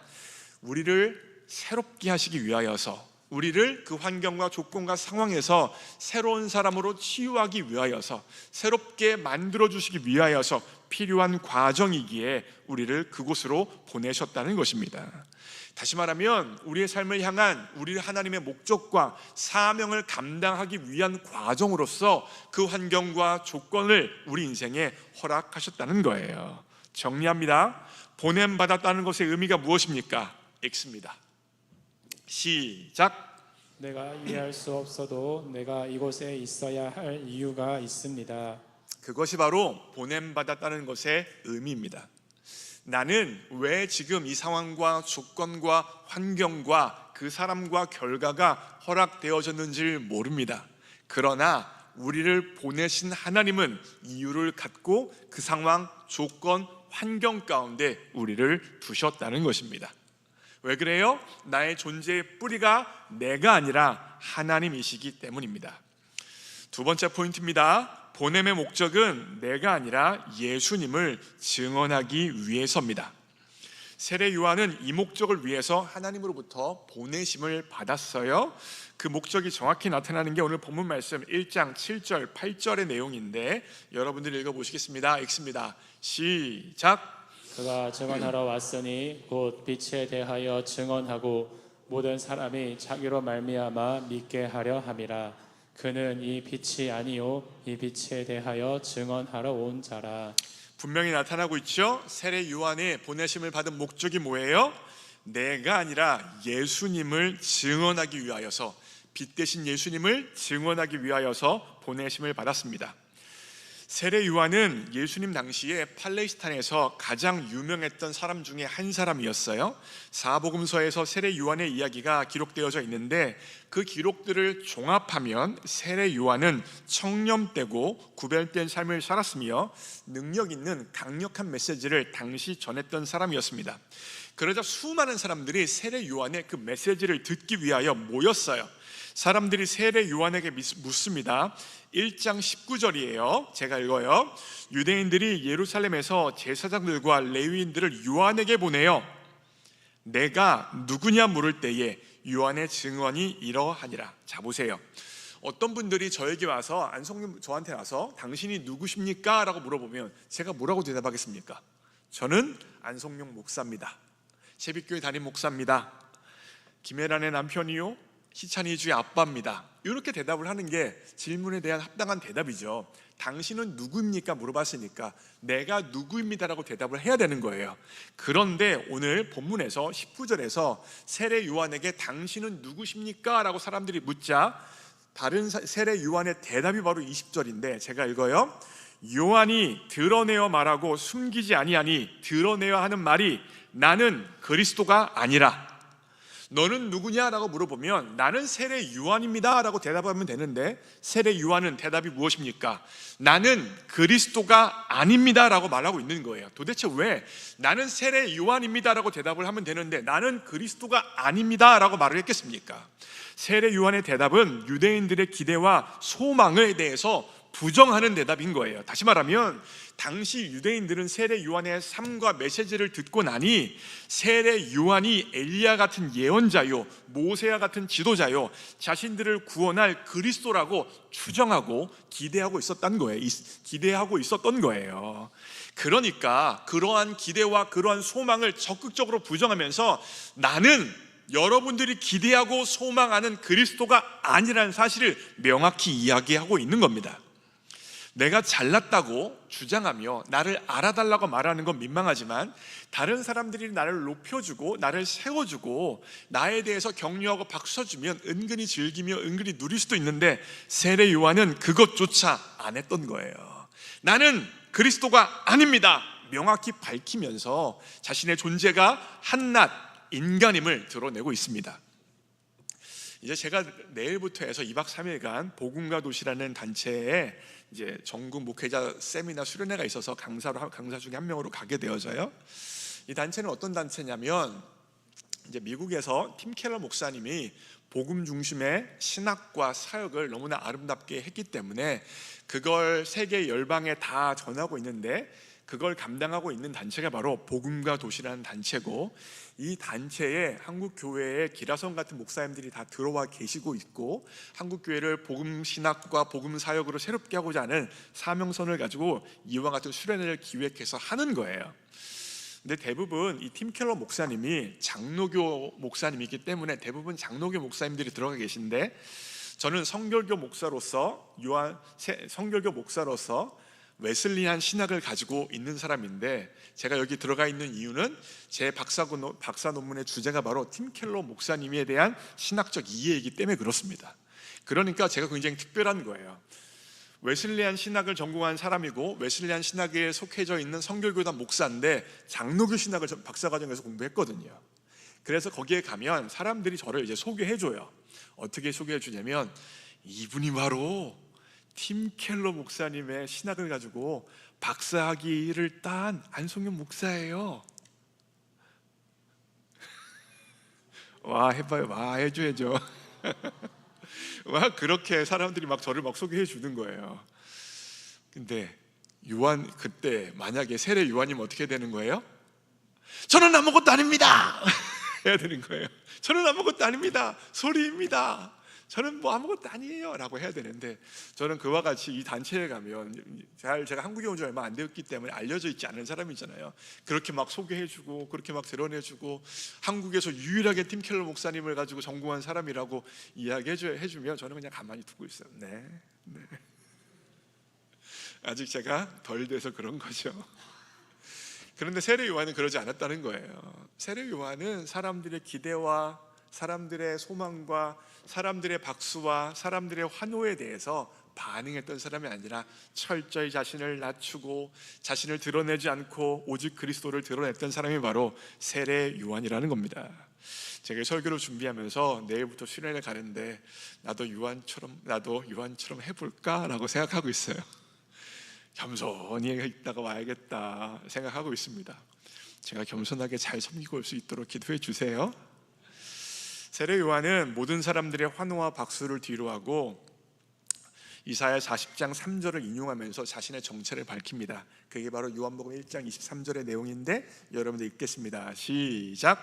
Speaker 4: 우리를 새롭게 하시기 위하여서, 우리를 그 환경과 조건과 상황에서 새로운 사람으로 치유하기 위하여서, 새롭게 만들어주시기 위하여서 필요한 과정이기에 우리를 그곳으로 보내셨다는 것입니다. 다시 말하면 우리의 삶을 향한 우리 하나님의 목적과 사명을 감당하기 위한 과정으로서 그 환경과 조건을 우리 인생에 허락하셨다는 거예요. 정리합니다. 보냄받았다는 것의 의미가 무엇입니까? X입니다. 시작.
Speaker 5: 내가 이해할 수 없어도 내가 이곳에 있어야 할 이유가 있습니다.
Speaker 4: 그것이 바로 보냄받았다는 것의 의미입니다. 나는 왜 지금 이 상황과 조건과 환경과 그 사람과 결과가 허락되어졌는지 모릅니다. 그러나 우리를 보내신 하나님은 이유를 갖고 그 상황, 조건, 환경 가운데 우리를 두셨다는 것입니다. 왜 그래요? 나의 존재의 뿌리가 내가 아니라 하나님이시기 때문입니다. 두 번째 포인트입니다. 보냄의 목적은 내가 아니라 예수님을 증언하기 위해서입니다. 세례 요한은 이 목적을 위해서 하나님으로부터 보내심을 받았어요. 그 목적이 정확히 나타나는 게 오늘 본문 말씀 1장 7절 8절의 내용인데 여러분들이 읽어보시겠습니다. 읽습니다. 시작.
Speaker 5: 그가 증언하러 왔으니 곧 빛에 대하여 증언하고 모든 사람이 자기로 말미암아 믿게 하려 함이라. 그는 이 빛이 아니요 이 빛에 대하여 증언하러 온 자라.
Speaker 4: 분명히 나타나고 있죠. 세례 요한의 보내심을 받은 목적이 뭐예요? 내가 아니라 예수님을 증언하기 위하여서, 빛 대신 예수님을 증언하기 위하여서 보내심을 받았습니다. 세례 요한은 예수님 당시에 팔레스타인에서 가장 유명했던 사람 중에 한 사람이었어요. 사복음서에서 세례 요한의 이야기가 기록되어져 있는데 그 기록들을 종합하면 세례 요한은 청렴되고 구별된 삶을 살았으며 능력 있는 강력한 메시지를 당시 전했던 사람이었습니다. 그러자 수많은 사람들이 세례 요한의 그 메시지를 듣기 위하여 모였어요. 사람들이 세례 요한에게 묻습니다. 1장 19절이에요. 제가 읽어요. 유대인들이 예루살렘에서 제사장들과 레위인들을 요한에게 보내어 내가 누구냐 물을 때에 요한의 증언이 이러하니라. 자 보세요. 어떤 분들이 저에게 와서, 안성님 저한테 와서 당신이 누구십니까? 라고 물어보면 제가 뭐라고 대답하겠습니까? 저는 안성용 목사입니다. 제빛교회 담임 목사입니다. 김혜란의 남편이요, 희찬이 주의 아빠입니다. 이렇게 대답을 하는 게 질문에 대한 합당한 대답이죠. 당신은 누구입니까? 물어봤으니까 내가 누구입니다라고 대답을 해야 되는 거예요. 그런데 오늘 본문에서 19절에서 세례 요한에게 당신은 누구십니까? 라고 사람들이 묻자 다른 세례 요한의 대답이 바로 20절인데 제가 읽어요. 요한이 드러내어 말하고 숨기지 아니하니 드러내어 하는 말이 나는 그리스도가 아니라. 너는 누구냐라고 물어보면 나는 세례 요한입니다 라고 대답하면 되는데 세례 요한은 대답이 무엇입니까? 나는 그리스도가 아닙니다 라고 말하고 있는 거예요. 도대체 왜 나는 세례 요한입니다 라고 대답을 하면 되는데 나는 그리스도가 아닙니다 라고 말을 했겠습니까? 세례 요한의 대답은 유대인들의 기대와 소망에 대해서 부정하는 대답인 거예요. 다시 말하면 당시 유대인들은 세례 요한의 삶과 메시지를 듣고 나니 세례 요한이 엘리야 같은 예언자요, 모세와 같은 지도자요, 자신들을 구원할 그리스도라고 추정하고 기대하고 있었던 거예요. 그러니까 그러한 기대와 그러한 소망을 적극적으로 부정하면서 나는 여러분들이 기대하고 소망하는 그리스도가 아니라는 사실을 명확히 이야기하고 있는 겁니다. 내가 잘났다고 주장하며 나를 알아달라고 말하는 건 민망하지만 다른 사람들이 나를 높여주고 나를 세워주고 나에 대해서 격려하고 박수 쳐주면 은근히 즐기며 은근히 누릴 수도 있는데 세례 요한은 그것조차 안 했던 거예요. 나는 그리스도가 아닙니다 명확히 밝히면서 자신의 존재가 한낱 인간임을 드러내고 있습니다. 이제 제가 내일부터 해서 2박 3일간 복음과 도시라는 단체에 이제 전국 목회자 세미나 수련회가 있어서 강사 중에 한 명으로 가게 되어져요. 이 단체는 어떤 단체냐면 이제 미국에서 팀 켈러 목사님이 복음 중심의 신학과 사역을 너무나 아름답게 했기 때문에 그걸 세계 열방에 다 전하고 있는데 그걸 감당하고 있는 단체가 바로 복음과 도시라는 단체고 이 단체에 한국 교회의 기라성 같은 목사님들이 다 들어와 계시고 있고 한국 교회를 복음 신학과 복음 사역으로 새롭게 하고자 하는 사명선을 가지고 이와 같은 수련회를 기획해서 하는 거예요. 근데 대부분 이 팀 켈러 목사님이 장로교 목사님이기 때문에 대부분 장로교 목사님들이 들어가 계신데 저는 성결교 목사로서 웨슬리안 신학을 가지고 있는 사람인데 제가 여기 들어가 있는 이유는 제 박사 논문의 주제가 바로 팀 켈러 목사님에 대한 신학적 이해이기 때문에 그렇습니다. 그러니까 제가 굉장히 특별한 거예요. 웨슬리안 신학을 전공한 사람이고 웨슬리안 신학에 속해져 있는 성결교단 목사인데 장로교 신학을 박사과정에서 공부했거든요. 그래서 거기에 가면 사람들이 저를 이제 소개해줘요. 어떻게 소개해주냐면 이분이 바로 팀 켈러 목사님의 신학을 가지고 박사학위를 딴 안성현 목사예요. 와 해봐요. 와 해줘야죠. 와 그렇게 사람들이 막 저를 막 소개해 주는 거예요. 근데 요한 그때 만약에 세례 요한이면 어떻게 되는 거예요? 저는 아무것도 아닙니다. 해야 되는 거예요. 저는 아무것도 아닙니다. 소리입니다. 저는 뭐 아무것도 아니에요 라고 해야 되는데 저는 그와 같이 이 단체에 가면 제가 한국에 온 지 얼마 안 되었기 때문에 알려져 있지 않은 사람이잖아요. 그렇게 막 소개해주고 그렇게 막 드러내주고 한국에서 유일하게 팀 켈러 목사님을 가지고 전공한 사람이라고 이야기해주면 저는 그냥 가만히 두고 있어요. 네. 아직 제가 덜 돼서 그런 거죠. 그런데 세례 요한은 그러지 않았다는 거예요. 세례 요한은 사람들의 기대와 사람들의 소망과 사람들의 박수와 사람들의 환호에 대해서 반응했던 사람이 아니라 철저히 자신을 낮추고 자신을 드러내지 않고 오직 그리스도를 드러냈던 사람이 바로 세례 요한이라는 겁니다. 제가 설교를 준비하면서 내일부터 수련회 가는데 나도 요한처럼 해볼까라고 생각하고 있어요. 겸손히 있다가 와야겠다 생각하고 있습니다. 제가 겸손하게 잘 섬기고 올 수 있도록 기도해 주세요. 세례 요한은 모든 사람들의 환호와 박수를 뒤로하고 이사야 40장 3절을 인용하면서 자신의 정체를 밝힙니다. 그게 바로 요한복음 1장 23절의 내용인데 여러분들 읽겠습니다. 시작.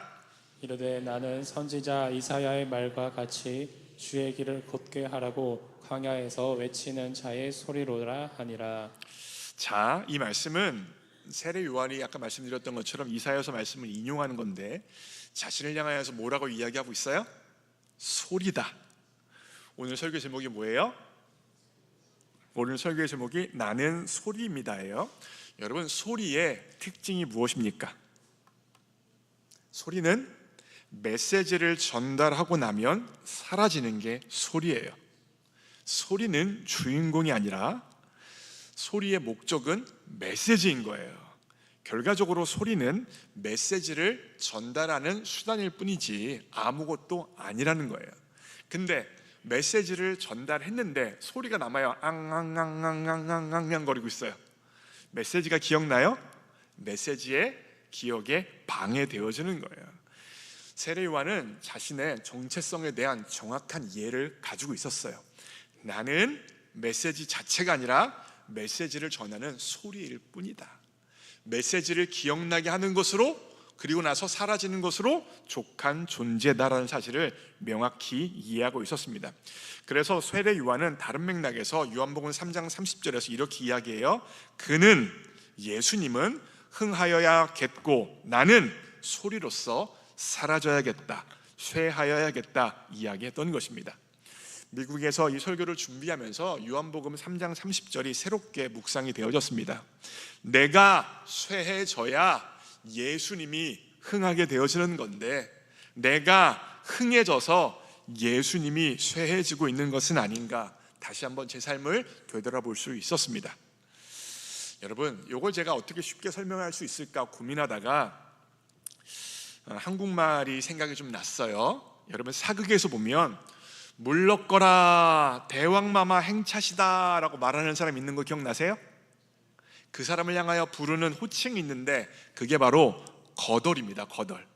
Speaker 5: 이르되 나는 선지자 이사야의 말과 같이 주의 길을 곧게 하라고 광야에서 외치는 자의 소리로라 하니라.
Speaker 4: 자, 이 말씀은 세례 요한이 아까 말씀드렸던 것처럼 이사야서 말씀을 인용하는 건데 자신을 향하여서 뭐라고 이야기하고 있어요? 소리다. 오늘 설교 제목이 뭐예요? 오늘 설교의 제목이 나는 소리입니다예요. 여러분, 소리의 특징이 무엇입니까? 소리는 메시지를 전달하고 나면 사라지는 게 소리예요. 소리는 주인공이 아니라 소리의 목적은 메시지인 거예요. 결과적으로 소리는 메시지를 전달하는 수단일 뿐이지 아무것도 아니라는 거예요. 근데 메시지를 전달했는데 소리가 남아요. 앙앙앙앙앙앙앙 거리고 있어요. 메시지가 기억나요? 메시지의 기억에 방해되어지는 거예요. 세례 요한은 자신의 정체성에 대한 정확한 이해를 가지고 있었어요. 나는 메시지 자체가 아니라 메시지를 전하는 소리일 뿐이다. 메시지를 기억나게 하는 것으로 그리고 나서 사라지는 것으로 족한 존재다라는 사실을 명확히 이해하고 있었습니다. 그래서 세례 요한은 다른 맥락에서 요한복음 3장 30절에서 이렇게 이야기해요. 그는, 예수님은 흥하여야겠고 나는 소리로서 사라져야겠다, 쇠하여야겠다 이야기했던 것입니다. 미국에서 이 설교를 준비하면서 요한복음 3장 30절이 새롭게 묵상이 되어졌습니다. 내가 쇠해져야 예수님이 흥하게 되어지는 건데 내가 흥해져서 예수님이 쇠해지고 있는 것은 아닌가, 다시 한번 제 삶을 되돌아볼 수 있었습니다. 여러분, 이걸 제가 어떻게 쉽게 설명할 수 있을까 고민하다가 한국말이 생각이 좀 났어요. 여러분, 사극에서 보면 물러거라 대왕마마 행차시다 라고 말하는 사람 있는 거 기억나세요? 그 사람을 향하여 부르는 호칭이 있는데 그게 바로 거덜입니다. 거덜.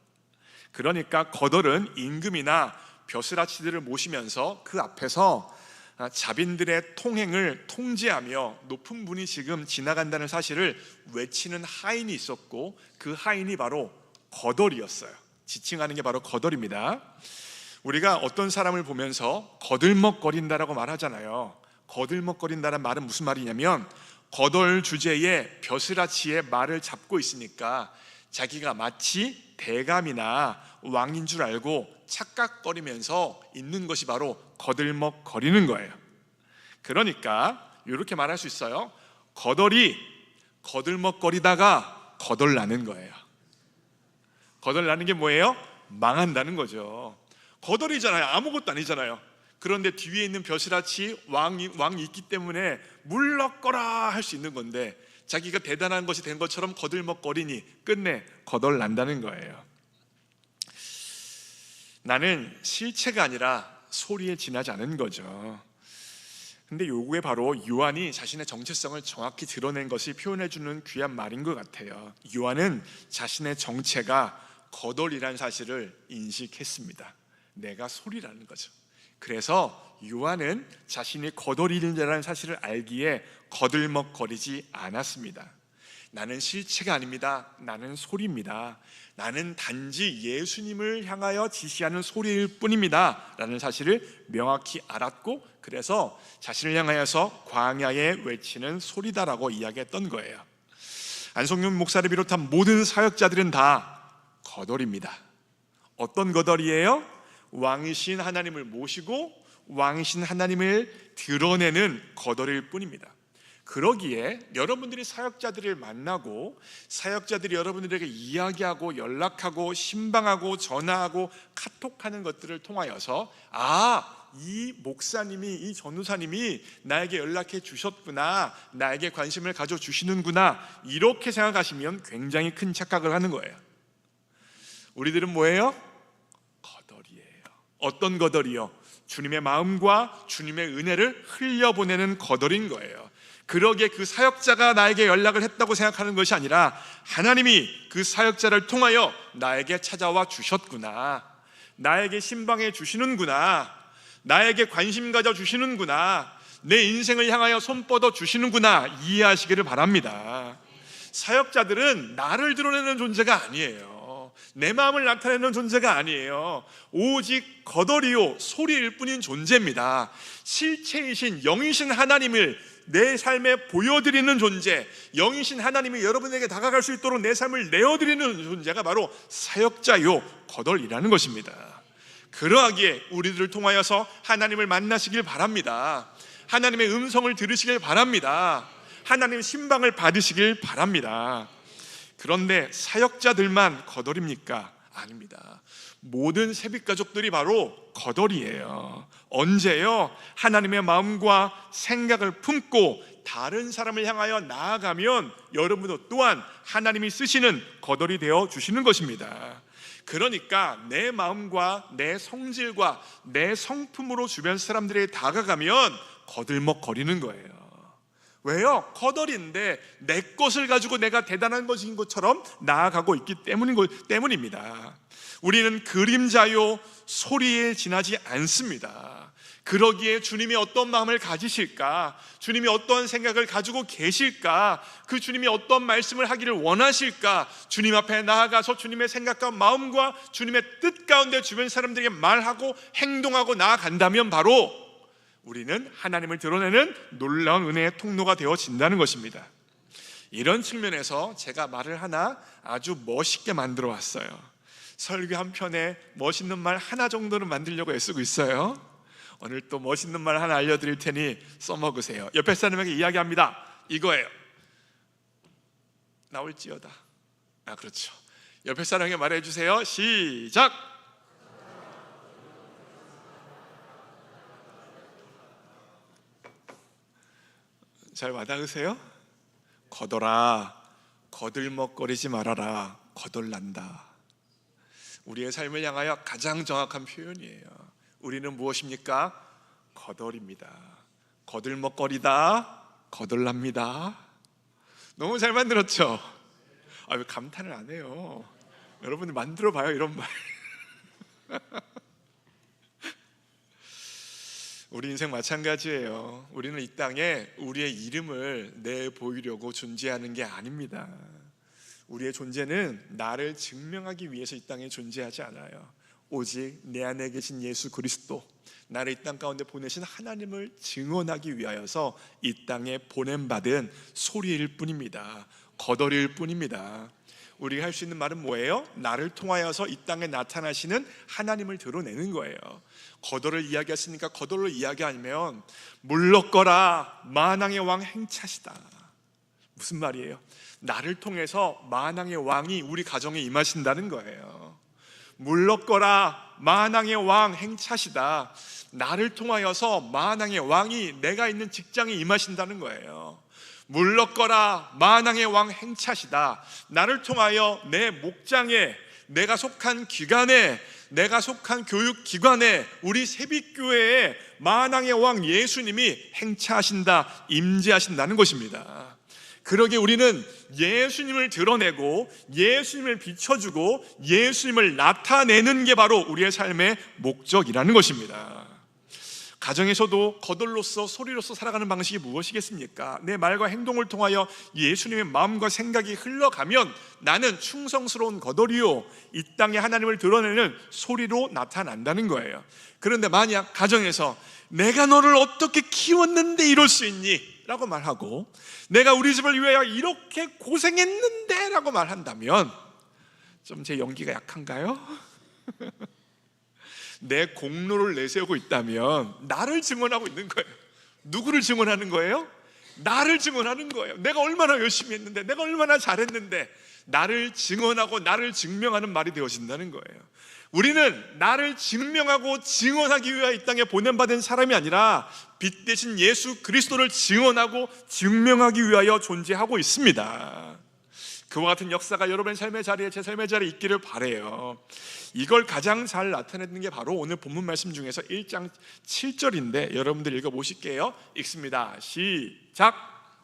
Speaker 4: 그러니까 거덜은 임금이나 벼슬아치들을 모시면서 그 앞에서 자빈들의 통행을 통제하며 높은 분이 지금 지나간다는 사실을 외치는 하인이 있었고 그 하인이 바로 거덜이었어요. 지칭하는 게 바로 거덜입니다. 우리가 어떤 사람을 보면서 거들먹거린다라고 말하잖아요. 거들먹거린다는 말은 무슨 말이냐면 거덜 주제에 벼슬아치의 말을 잡고 있으니까 자기가 마치 대감이나 왕인 줄 알고 착각거리면서 있는 것이 바로 거들먹거리는 거예요. 그러니까 이렇게 말할 수 있어요. 거덜이 거들먹거리다가 거덜나는 거예요. 거덜나는 게 뭐예요? 망한다는 거죠. 거덜이잖아요. 아무것도 아니잖아요. 그런데 뒤에 있는 벼슬아치 왕이 있기 때문에 물러거라 할 수 있는 건데 자기가 대단한 것이 된 것처럼 거들먹거리니 끝내 거덜난다는 거예요. 나는 실체가 아니라 소리에 지나지 않은 거죠. 근데 요게 바로 요한이 자신의 정체성을 정확히 드러낸 것을 표현해주는 귀한 말인 것 같아요. 요한은 자신의 정체가 거덜이라는 사실을 인식했습니다. 내가 소리라는 거죠. 그래서 요한은 자신이 거덜이라는 사실을 알기에 거들먹거리지 않았습니다. 나는 실체가 아닙니다. 나는 소리입니다. 나는 단지 예수님을 향하여 지시하는 소리일 뿐입니다 라는 사실을 명확히 알았고 그래서 자신을 향하여서 광야에 외치는 소리다라고 이야기했던 거예요. 안성윤 목사를 비롯한 모든 사역자들은 다 거덜입니다. 어떤 거덜이에요? 왕이신 하나님을 모시고 왕이신 하나님을 드러내는 거덜일 뿐입니다. 그러기에 여러분들이 사역자들을 만나고 사역자들이 여러분들에게 이야기하고 연락하고 신방하고 전화하고 카톡하는 것들을 통하여서 이 목사님이, 이 전우사님이 나에게 연락해 주셨구나, 나에게 관심을 가져주시는구나, 이렇게 생각하시면 굉장히 큰 착각을 하는 거예요. 우리들은 뭐예요? 거덜이에요. 어떤 거덜이요? 주님의 마음과 주님의 은혜를 흘려보내는 거덜인 거예요. 그러기에 그 사역자가 나에게 연락을 했다고 생각하는 것이 아니라 하나님이 그 사역자를 통하여 나에게 찾아와 주셨구나, 나에게 신방해 주시는구나, 나에게 관심 가져 주시는구나, 내 인생을 향하여 손 뻗어 주시는구나 이해하시기를 바랍니다. 사역자들은 나를 드러내는 존재가 아니에요. 내 마음을 나타내는 존재가 아니에요. 오직 거덜이요 소리일 뿐인 존재입니다. 실체이신 영이신 하나님을 내 삶에 보여드리는 존재, 영이신 하나님이 여러분에게 다가갈 수 있도록 내 삶을 내어드리는 존재가 바로 사역자요 거덜이라는 것입니다. 그러하기에 우리들을 통하여서 하나님을 만나시길 바랍니다. 하나님의 음성을 들으시길 바랍니다. 하나님의 신방을 받으시길 바랍니다. 그런데 사역자들만 거덜입니까? 아닙니다. 모든 세빛가족들이 바로 거덜이에요. 언제요? 하나님의 마음과 생각을 품고 다른 사람을 향하여 나아가면 여러분도 또한 하나님이 쓰시는 거덜이 되어 주시는 것입니다. 그러니까 내 마음과 내 성질과 내 성품으로 주변 사람들에게 다가가면 거들먹거리는 거예요. 왜요? 거덜인데 내 것을 가지고 내가 대단한 것인 것처럼 나아가고 있기 때문입니다. 우리는 그림자요 소리에 지나지 않습니다. 그러기에 주님이 어떤 마음을 가지실까? 주님이 어떤 생각을 가지고 계실까? 그 주님이 어떤 말씀을 하기를 원하실까? 주님 앞에 나아가서 주님의 생각과 마음과 주님의 뜻 가운데 주변 사람들에게 말하고 행동하고 나아간다면 바로 우리는 하나님을 드러내는 놀라운 은혜의 통로가 되어진다는 것입니다. 이런 측면에서 제가 말을 하나 아주 멋있게 만들어 왔어요. 설교 한 편에 멋있는 말 하나 정도는 만들려고 애쓰고 있어요. 오늘 또 멋있는 말 하나 알려드릴 테니 써먹으세요. 옆에 사람에게 이야기합니다. 이거예요. 나올지어다. 그렇죠. 옆에 사람에게 말해주세요. 시작. 잘 와닿으세요? 거덜아, 거들먹거리지 말아라. 거덜난다. 우리의 삶을 향하여 가장 정확한 표현이에요. 우리는 무엇입니까? 거덜입니다. 거들먹거리다, 거덜납니다. 너무 잘 만들었죠? 왜 감탄을 안 해요? 여러분들 만들어봐요, 이런 말. 우리 인생 마찬가지예요. 우리는 이 땅에 우리의 이름을 내보이려고 존재하는 게 아닙니다. 우리의 존재는 나를 증명하기 위해서 이 땅에 존재하지 않아요. 오직 내 안에 계신 예수 그리스도, 나를 이 땅 가운데 보내신 하나님을 증언하기 위하여서 이 땅에 보냄받은 소리일 뿐입니다. 거덜일 뿐입니다. 우리가 할 수 있는 말은 뭐예요? 나를 통하여서 이 땅에 나타나시는 하나님을 드러내는 거예요. 거덜을 이야기했으니까 거덜로 이야기하면 물러거라 만왕의 왕 행차시다. 무슨 말이에요? 나를 통해서 만왕의 왕이 우리 가정에 임하신다는 거예요. 물러거라 만왕의 왕 행차시다. 나를 통하여서 만왕의 왕이 내가 있는 직장에 임하신다는 거예요. 물러거라 만왕의 왕 행차시다. 나를 통하여 내 목장에, 내가 속한 기관에, 내가 속한 교육기관에, 우리 세빛교회에 만왕의 왕 예수님이 행차하신다, 임재하신다는 것입니다. 그러기에 우리는 예수님을 드러내고 예수님을 비춰주고 예수님을 나타내는 게 바로 우리의 삶의 목적이라는 것입니다. 가정에서도 거덜로서 소리로서 살아가는 방식이 무엇이겠습니까? 내 말과 행동을 통하여 예수님의 마음과 생각이 흘러가면 나는 충성스러운 거덜이요 이 땅에 하나님을 드러내는 소리로 나타난다는 거예요. 그런데 만약 가정에서 내가 너를 어떻게 키웠는데 이럴 수 있니? 라고 말하고 내가 우리 집을 위하여 이렇게 고생했는데 라고 말한다면 좀 제 연기가 약한가요? 내 공로를 내세우고 있다면 나를 증언하고 있는 거예요. 누구를 증언하는 거예요? 나를 증언하는 거예요. 내가 얼마나 열심히 했는데, 내가 얼마나 잘했는데, 나를 증언하고 나를 증명하는 말이 되어진다는 거예요. 우리는 나를 증명하고 증언하기 위하여 이 땅에 보냄받은 사람이 아니라 빛 대신 예수 그리스도를 증언하고 증명하기 위하여 존재하고 있습니다. 그와 같은 역사가 여러분의 삶의 자리에, 제 삶의 자리에 있기를 바라요. 이걸 가장 잘 나타내는 게 바로 오늘 본문 말씀 중에서 1장 7절인데 여러분들 읽어보실게요. 읽습니다. 시작.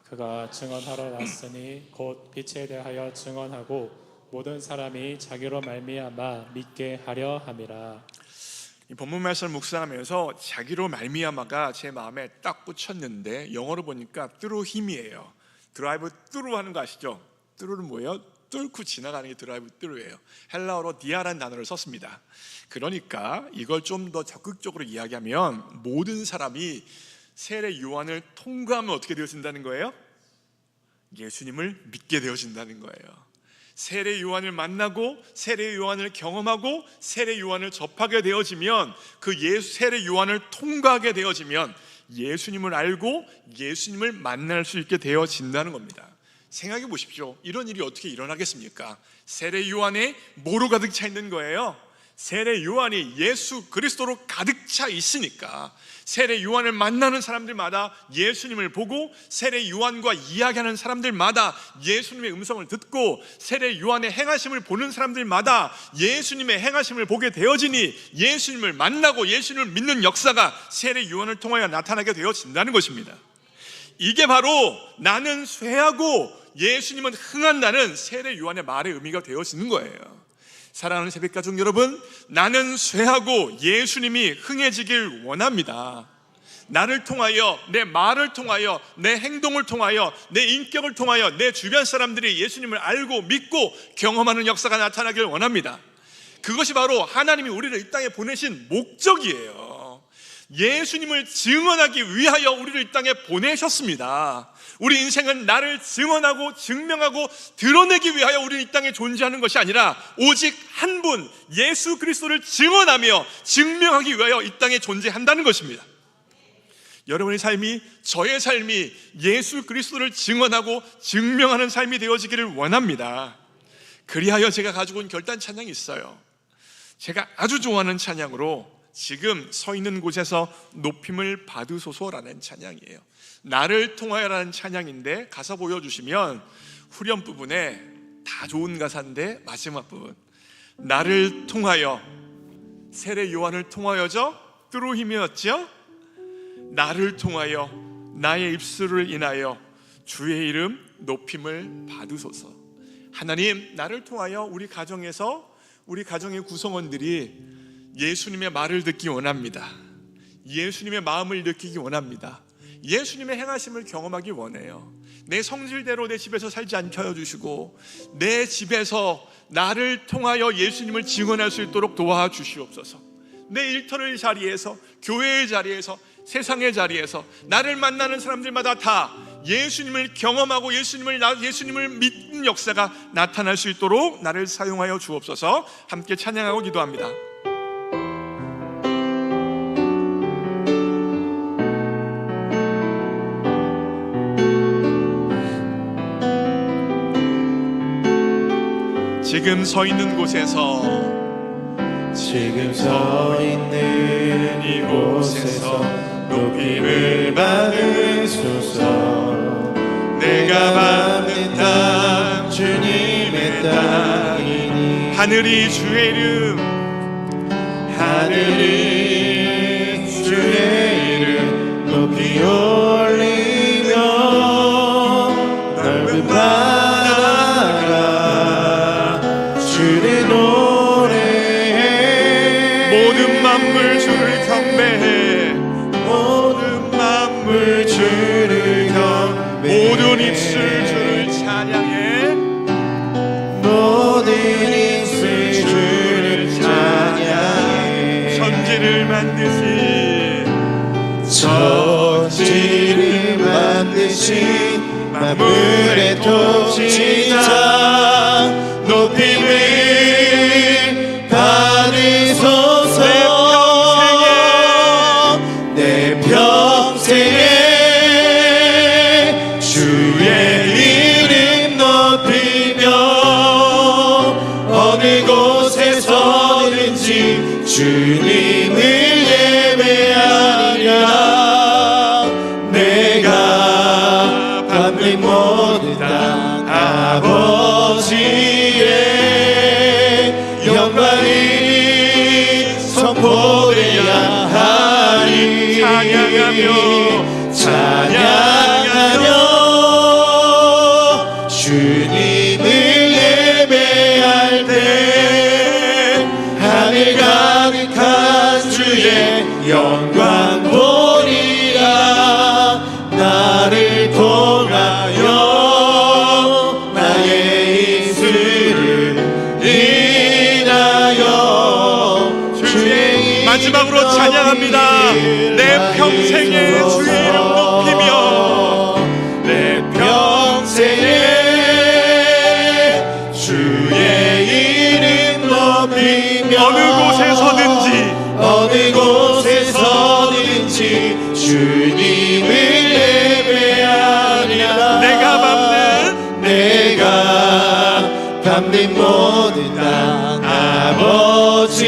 Speaker 5: 그가 증언하러 왔으니 곧 빛에 대하여 증언하고 모든 사람이 자기로 말미암아 믿게 하려 함이라.
Speaker 4: 이 본문 말씀을 묵상하면서 자기로 말미암아가 제 마음에 딱 꽂혔는데 영어로 보니까 through him이에요. 드라이브 through 하는 거 아시죠? through는 뭐예요? 뚫고 지나가는 게 드라이브 through예요. 헬라어로 디아라는 단어를 썼습니다. 그러니까 이걸 좀 더 적극적으로 이야기하면 모든 사람이 세례 요한을 통과하면 어떻게 되어진다는 거예요? 예수님을 믿게 되어진다는 거예요. 세례 요한을 만나고 세례 요한을 경험하고 세례 요한을 접하게 되어지면 그 세례 요한을 통과하게 되어지면 예수님을 알고 예수님을 만날 수 있게 되어진다는 겁니다. 생각해 보십시오. 이런 일이 어떻게 일어나겠습니까? 세례 요한에 뭐로 가득 차 있는 거예요? 세례 요한이 예수 그리스도로 가득 차 있으니까 세례 요한을 만나는 사람들마다 예수님을 보고 세례 요한과 이야기하는 사람들마다 예수님의 음성을 듣고 세례 요한의 행하심을 보는 사람들마다 예수님의 행하심을 보게 되어지니 예수님을 만나고 예수님을 믿는 역사가 세례 요한을 통하여 나타나게 되어진다는 것입니다. 이게 바로 나는 쇠하고 예수님은 흥한다는 세례 요한의 말의 의미가 되어지는 거예요. 사랑하는 새벽가족 여러분, 나는 쇠하고 예수님이 흥해지길 원합니다. 나를 통하여, 내 말을 통하여, 내 행동을 통하여, 내 인격을 통하여 내 주변 사람들이 예수님을 알고 믿고 경험하는 역사가 나타나길 원합니다. 그것이 바로 하나님이 우리를 이 땅에 보내신 목적이에요. 예수님을 증언하기 위하여 우리를 이 땅에 보내셨습니다. 우리 인생은 나를 증언하고 증명하고 드러내기 위하여 우리 이 땅에 존재하는 것이 아니라 오직 한 분 예수 그리스도를 증언하며 증명하기 위하여 이 땅에 존재한다는 것입니다. 여러분의 삶이, 저의 삶이 예수 그리스도를 증언하고 증명하는 삶이 되어지기를 원합니다. 그리하여 제가 가지고 온 결단 찬양이 있어요. 제가 아주 좋아하는 찬양으로 지금 서 있는 곳에서 높임을 받으소서라는 찬양이에요. 나를 통하여라는 찬양인데 가사 보여주시면 후렴 부분에 다 좋은 가사인데 마지막 부분 나를 통하여, 세례 요한을 통하여죠? 뚜루힘이었죠? 나를 통하여 나의 입술을 인하여 주의 이름 높임을 받으소서. 하나님, 나를 통하여 우리 가정에서 우리 가정의 구성원들이 예수님의 말을 듣기 원합니다. 예수님의 마음을 느끼기 원합니다. 예수님의 행하심을 경험하기 원해요. 내 성질대로 내 집에서 살지 않게 하여 주시고 내 집에서 나를 통하여 예수님을 증언할 수 있도록 도와주시옵소서. 내 일터의 자리에서, 교회의 자리에서, 세상의 자리에서 나를 만나는 사람들마다 다 예수님을 경험하고 예수님을 믿는 역사가 나타날 수 있도록 나를 사용하여 주옵소서. 함께 찬양하고 기도합니다. 지금 서 있는 곳에서,
Speaker 6: 지금 서 있는 이곳에서 높임을 받으소서. 내가 받는 땅 주님의 땅이니
Speaker 4: 하늘이 주의 이름,
Speaker 6: 하늘이 주의 이름 높이 올리며 넓은 바다가 주를 노래해.
Speaker 4: 모든 만물 주를 경배해.
Speaker 6: 모든 만물 주를 경배해.
Speaker 4: 모든 입술 주를 찬양해.
Speaker 6: 모든 입술 주를 찬양해.
Speaker 4: 천지를 만드신
Speaker 6: 천지를 만드신 만물의 통치자 높임을 받으소서. 내 평생에 주의 이름 높이며 어느 곳에서든지 주님을 예배하리라. 내가 받는 모든 땅 아버지의 영광이 선포되어야 하리. 찬양하며 주님을 예배할 때 하늘 가득한 주의 영광 보리라. 나를 통하여 나의 입술을 인하여 주의
Speaker 4: 마지막으로 찬양합니다. 내 평생에 주의 이름 높이며 내 평생에
Speaker 6: 주의 이름 높이며
Speaker 4: 어느 곳에서든지
Speaker 6: 주님을 예배하리라. 내가 밟는 모든 땅 아버지의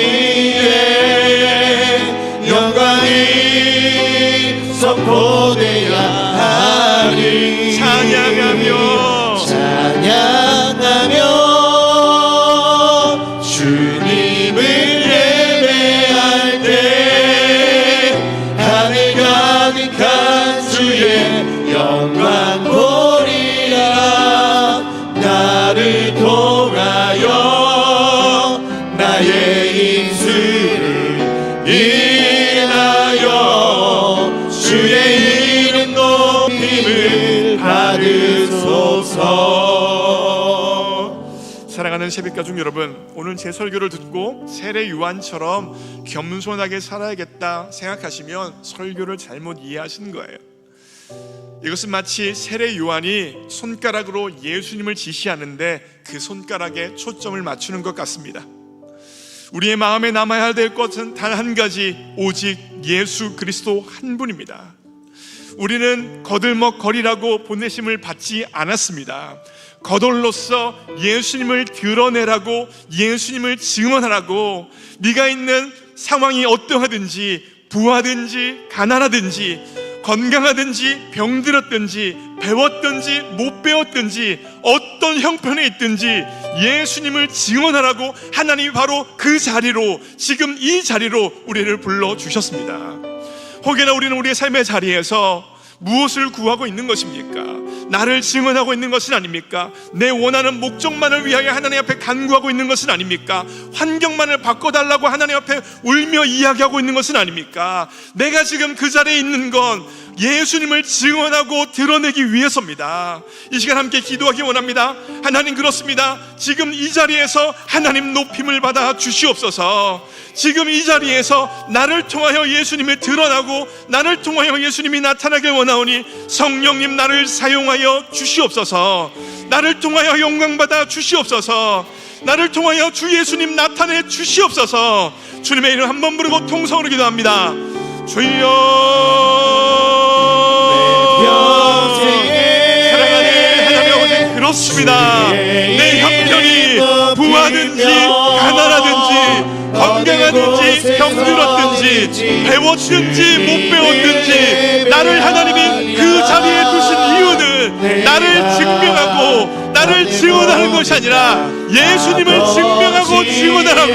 Speaker 6: 영광을 선포되야 하리. 찬양하며 주님을 예배할 때 하늘 가득한 주의 영광 보리라. 나를 통하여 나의 입술을 인하여 주의 이름 높임을 받으소서.
Speaker 4: 사랑하는 새벽가족 여러분, 오늘 제 설교를 듣고 세례 요한처럼 겸손하게 살아야겠다 생각하시면 설교를 잘못 이해하신 거예요. 이것은 마치 세례 요한이 손가락으로 예수님을 지시하는데 그 손가락에 초점을 맞추는 것 같습니다. 우리의 마음에 남아야 될 것은 단 한 가지, 오직 예수 그리스도 한 분입니다. 우리는 거들먹거리라고 보내심을 받지 않았습니다. 거덜로서 예수님을 드러내라고, 예수님을 증언하라고, 네가 있는 상황이 어떠하든지, 부하든지 가난하든지 건강하든지 병들었든지 배웠든지 못 배웠든지 어떤 형편에 있든지 예수님을 증언하라고 하나님이 바로 그 자리로, 지금 이 자리로 우리를 불러주셨습니다. 혹여나 우리는 우리의 삶의 자리에서 무엇을 구하고 있는 것입니까? 나를 증언하고 있는 것은 아닙니까? 내 원하는 목적만을 위하여 하나님 앞에 간구하고 있는 것은 아닙니까? 환경만을 바꿔달라고 하나님 앞에 울며 이야기하고 있는 것은 아닙니까? 내가 지금 그 자리에 있는 건 예수님을 증언하고 드러내기 위해서입니다. 이 시간 함께 기도하기 원합니다. 하나님, 그렇습니다. 지금 이 자리에서 하나님 높임을 받아 주시옵소서. 지금 이 자리에서 나를 통하여 예수님이 드러나고 나를 통하여 예수님이 나타나길 원하오니 성령님 나를 사용하여 주시옵소서. 나를 통하여 영광받아 주시옵소서. 나를 통하여 주 예수님 나타내 주시옵소서. 주님의 이름 한번 부르고 통성으로 기도합니다. 주여. 사랑하는 하나님 아버지, 그렇습니다. 내 형편이 부하든지 가난하든지 건강하든지 병들었든지 배웠든지 못 배웠든지 나를 하나님이 그 자리에 두신 이유는 나를 증명하고 나를 증언하는 것이 아니라 예수님을 증명하고 증언하라고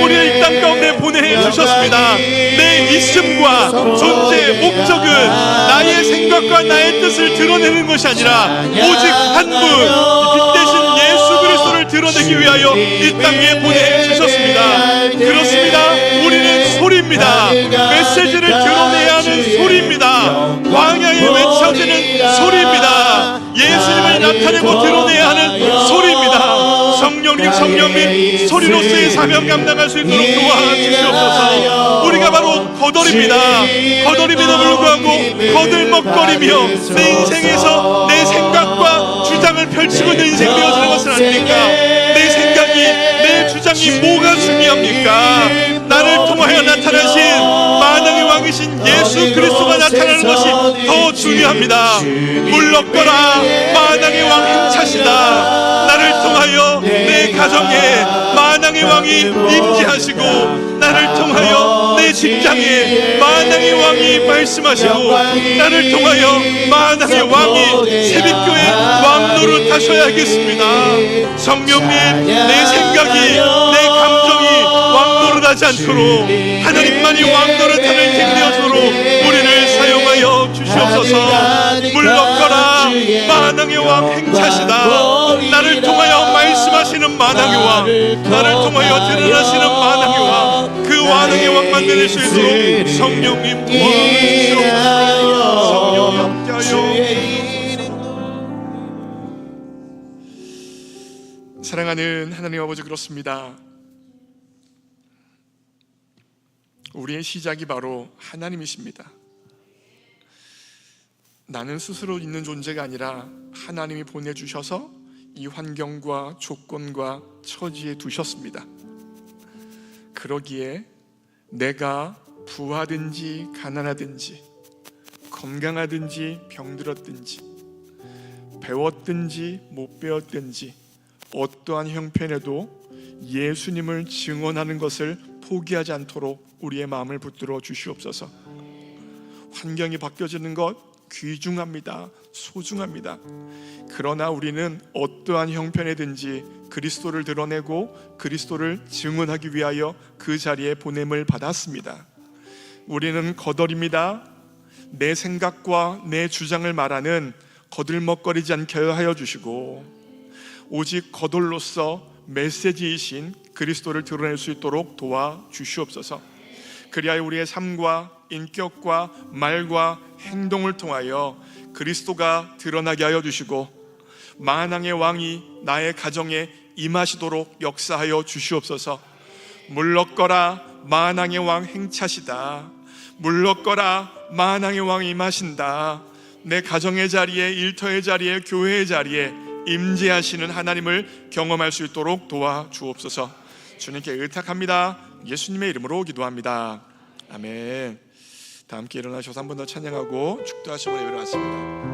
Speaker 4: 우리를 이 땅 가운데 보내주셨습니다. 내 있음과 존재의 목적은 나의 생각과 나의 뜻을 드러내는 것이 아니라 오직 한 분, 빛 대신 예수 그리스도를 드러내기 위하여 이 땅에 보내주셨습니다. 그렇습니다. 우리는 소리입니다. 메시지를 드러내야 하는 소리입니다. 광야에 외쳐지는 소리입니다. 예수님을 나타내고 드러내야 하는 소리입니다. 성령님 소리로서의 사명 감당할 수 있도록 도와주시옵소서. 우리가 바로 거덜입니다. 거덜임에도 불구하고 거들먹거리며 내 인생에서 내 생각과 주장을 펼치고 있는 인생이 되어지는 것은 아닙니까? 내 생각이, 내 주장이 뭐가 중요합니까? 나를 통하여 나타나신 만왕의 왕이신 예수 그리스도가 나타나는 것이 더 중요합니다. 물러거라, 만왕의 왕 행차시다. 나를 통하여 내 가정에 만왕의 왕이 임재하시고 나를 통하여 내 직장에 만왕의 왕이 말씀하시고 나를 통하여 만왕의 왕이 새벽교회 왕노릇 하셔야겠습니다. 성령님, 내 생각이, 내 감정이 왕노릇하지 않도록 하나님만이 왕노릇하는 인생 되어서도록 우리를 사용하여 주시옵소서. 물러거라, 만왕의 왕 행차시다. 나를 통하여 말씀하시는 만왕의 왕, 나를 통하여 드러나시는 만왕의 왕, 그 만왕의 왕 만들 수 있도록 성령님 도와주시옵소서. 성령 함께하여. 사랑하는 하나님 아버지, 그렇습니다. 우리의 시작이 바로 하나님이십니다. 나는 스스로 있는 존재가 아니라 하나님이 보내주셔서 이 환경과 조건과 처지에 두셨습니다. 그러기에 내가 부하든지 가난하든지 건강하든지 병들었든지 배웠든지 못 배웠든지 어떠한 형편에도 예수님을 증언하는 것을 포기하지 않도록 우리의 마음을 붙들어 주시옵소서. 환경이 바뀌어지는 것 귀중합니다. 소중합니다. 그러나 우리는 어떠한 형편이든지 그리스도를 드러내고 그리스도를 증언하기 위하여 그 자리에 보냄을 받았습니다. 우리는 거덜입니다. 내 생각과 내 주장을 말하는 거들먹거리지 않게 하여 주시고 오직 거돌로서 메시지이신 그리스도를 드러낼 수 있도록 도와주시옵소서. 그리하여 우리의 삶과 인격과 말과 행동을 통하여 그리스도가 드러나게 하여 주시고 만왕의 왕이 나의 가정에 임하시도록 역사하여 주시옵소서. 물러거라 만왕의 왕 행차시다. 물러거라 만왕의 왕이 임하신다. 내 가정의 자리에, 일터의 자리에, 교회의 자리에 임재하시는 하나님을 경험할 수 있도록 도와주옵소서. 주님께 의탁합니다. 예수님의 이름으로 기도합니다. 아멘. 다 함께 일어나셔서 한 번 더 찬양하고 축도하시고 예배로 왔습니다.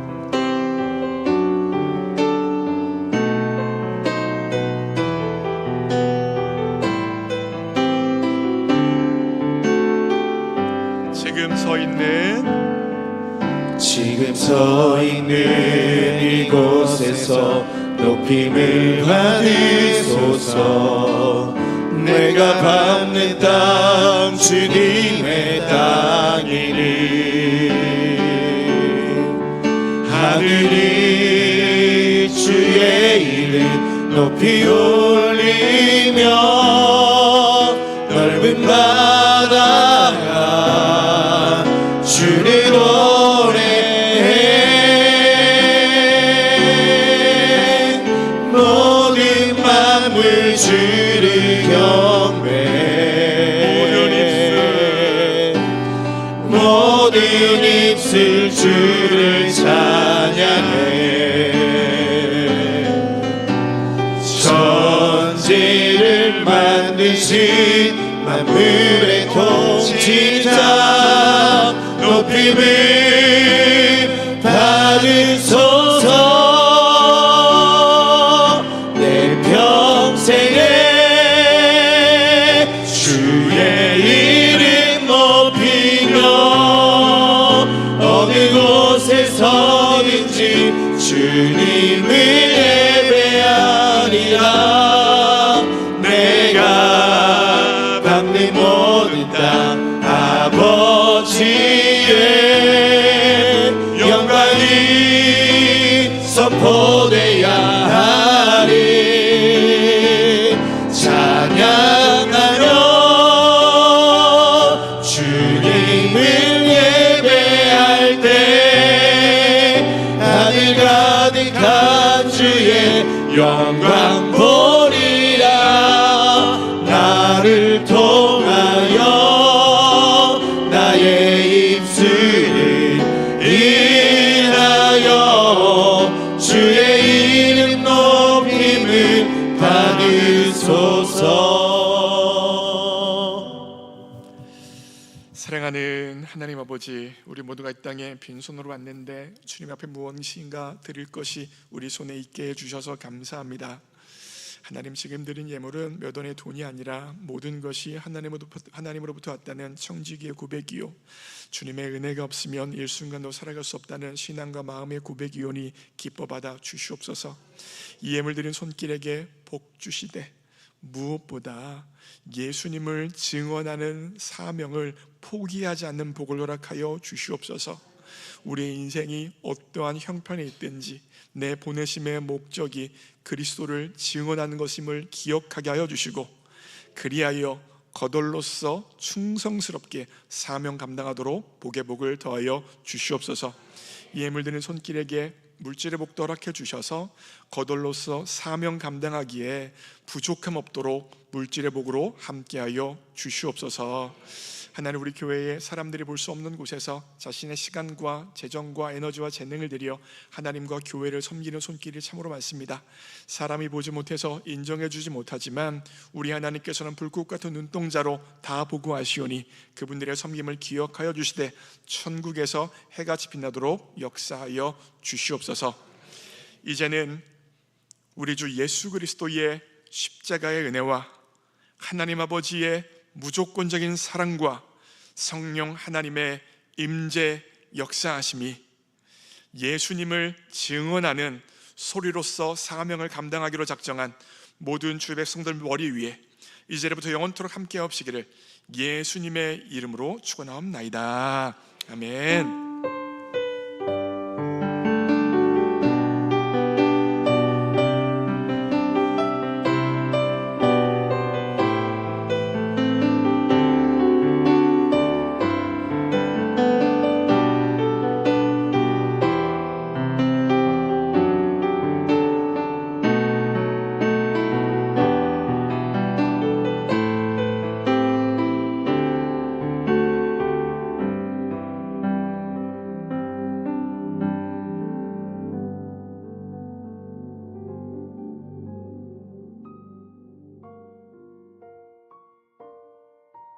Speaker 4: 지금
Speaker 6: 서 있는 이곳에서 높임을 받으소서. 내가 밟는 땅 주님의 땅이니 하늘이 주의 이름 높이 올리며 넓은 바다가 주를 노래해 모든 만물 주를 경배해 모든 입술 주를 찬양해 천지를 만드신 만물의 통치자 높임을 받으소서. 내 평생에 주의 이름 높이며 어느 곳에서든지 주님을 예배하리라. 내가 밟는 모든 땅 아버지의 영광이 선포되어야 하리. 찬양하며 주님을 예배할 때 하늘 가득한 주의 영광 보리라. 나를 통하여 나의 입술을 인하여 주의 이름 높임을 받으소서.
Speaker 4: 사랑하는 하나님 아버지, 우리 모두가 이 땅에 빈손으로 왔는데 주님 앞에 무엇인가 드릴 것이 우리 손에 있게 해주셔서 감사합니다. 하나님, 지금 드린 예물은 몇 원의 돈이 아니라 모든 것이 하나님으로부터 왔다는 청지기의 고백이요 주님의 은혜가 없으면 일순간도 살아갈 수 없다는 신앙과 마음의 고백이오니 기뻐받아 주시옵소서. 이 예물 드린 손길에게 복 주시되 무엇보다 예수님을 증언하는 사명을 포기하지 않는 복을 허락하여 주시옵소서. 우리의 인생이 어떠한 형편에 있든지 내 보내심의 목적이 그리스도를 증언하는 것임을 기억하게 하여 주시고 그리하여 거덜로서 충성스럽게 사명 감당하도록 복의 복을 더하여 주시옵소서. 이 예물 드는 손길에게 물질의 복도 허락해 주셔서 거덜로서 사명 감당하기에 부족함 없도록 물질의 복으로 함께하여 주시옵소서. 하나님, 우리 교회에 사람들이 볼 수 없는 곳에서 자신의 시간과 재정과 에너지와 재능을 들여 하나님과 교회를 섬기는 손길이 참으로 많습니다. 사람이 보지 못해서 인정해 주지 못하지만 우리 하나님께서는 불꽃 같은 눈동자로 다 보고 아시오니 그분들의 섬김을 기억하여 주시되 천국에서 해같이 빛나도록 역사하여 주시옵소서. 이제는 우리 주 예수 그리스도의 십자가의 은혜와 하나님 아버지의 무조건적인 사랑과 성령 하나님의 임재 역사하심이 예수님을 증언하는 소리로서 사명을 감당하기로 작정한 모든 주의 백성들 머리 위에 이제부터 영원토록 함께 하옵시기를 예수님의 이름으로 축원하옵나이다. 아멘.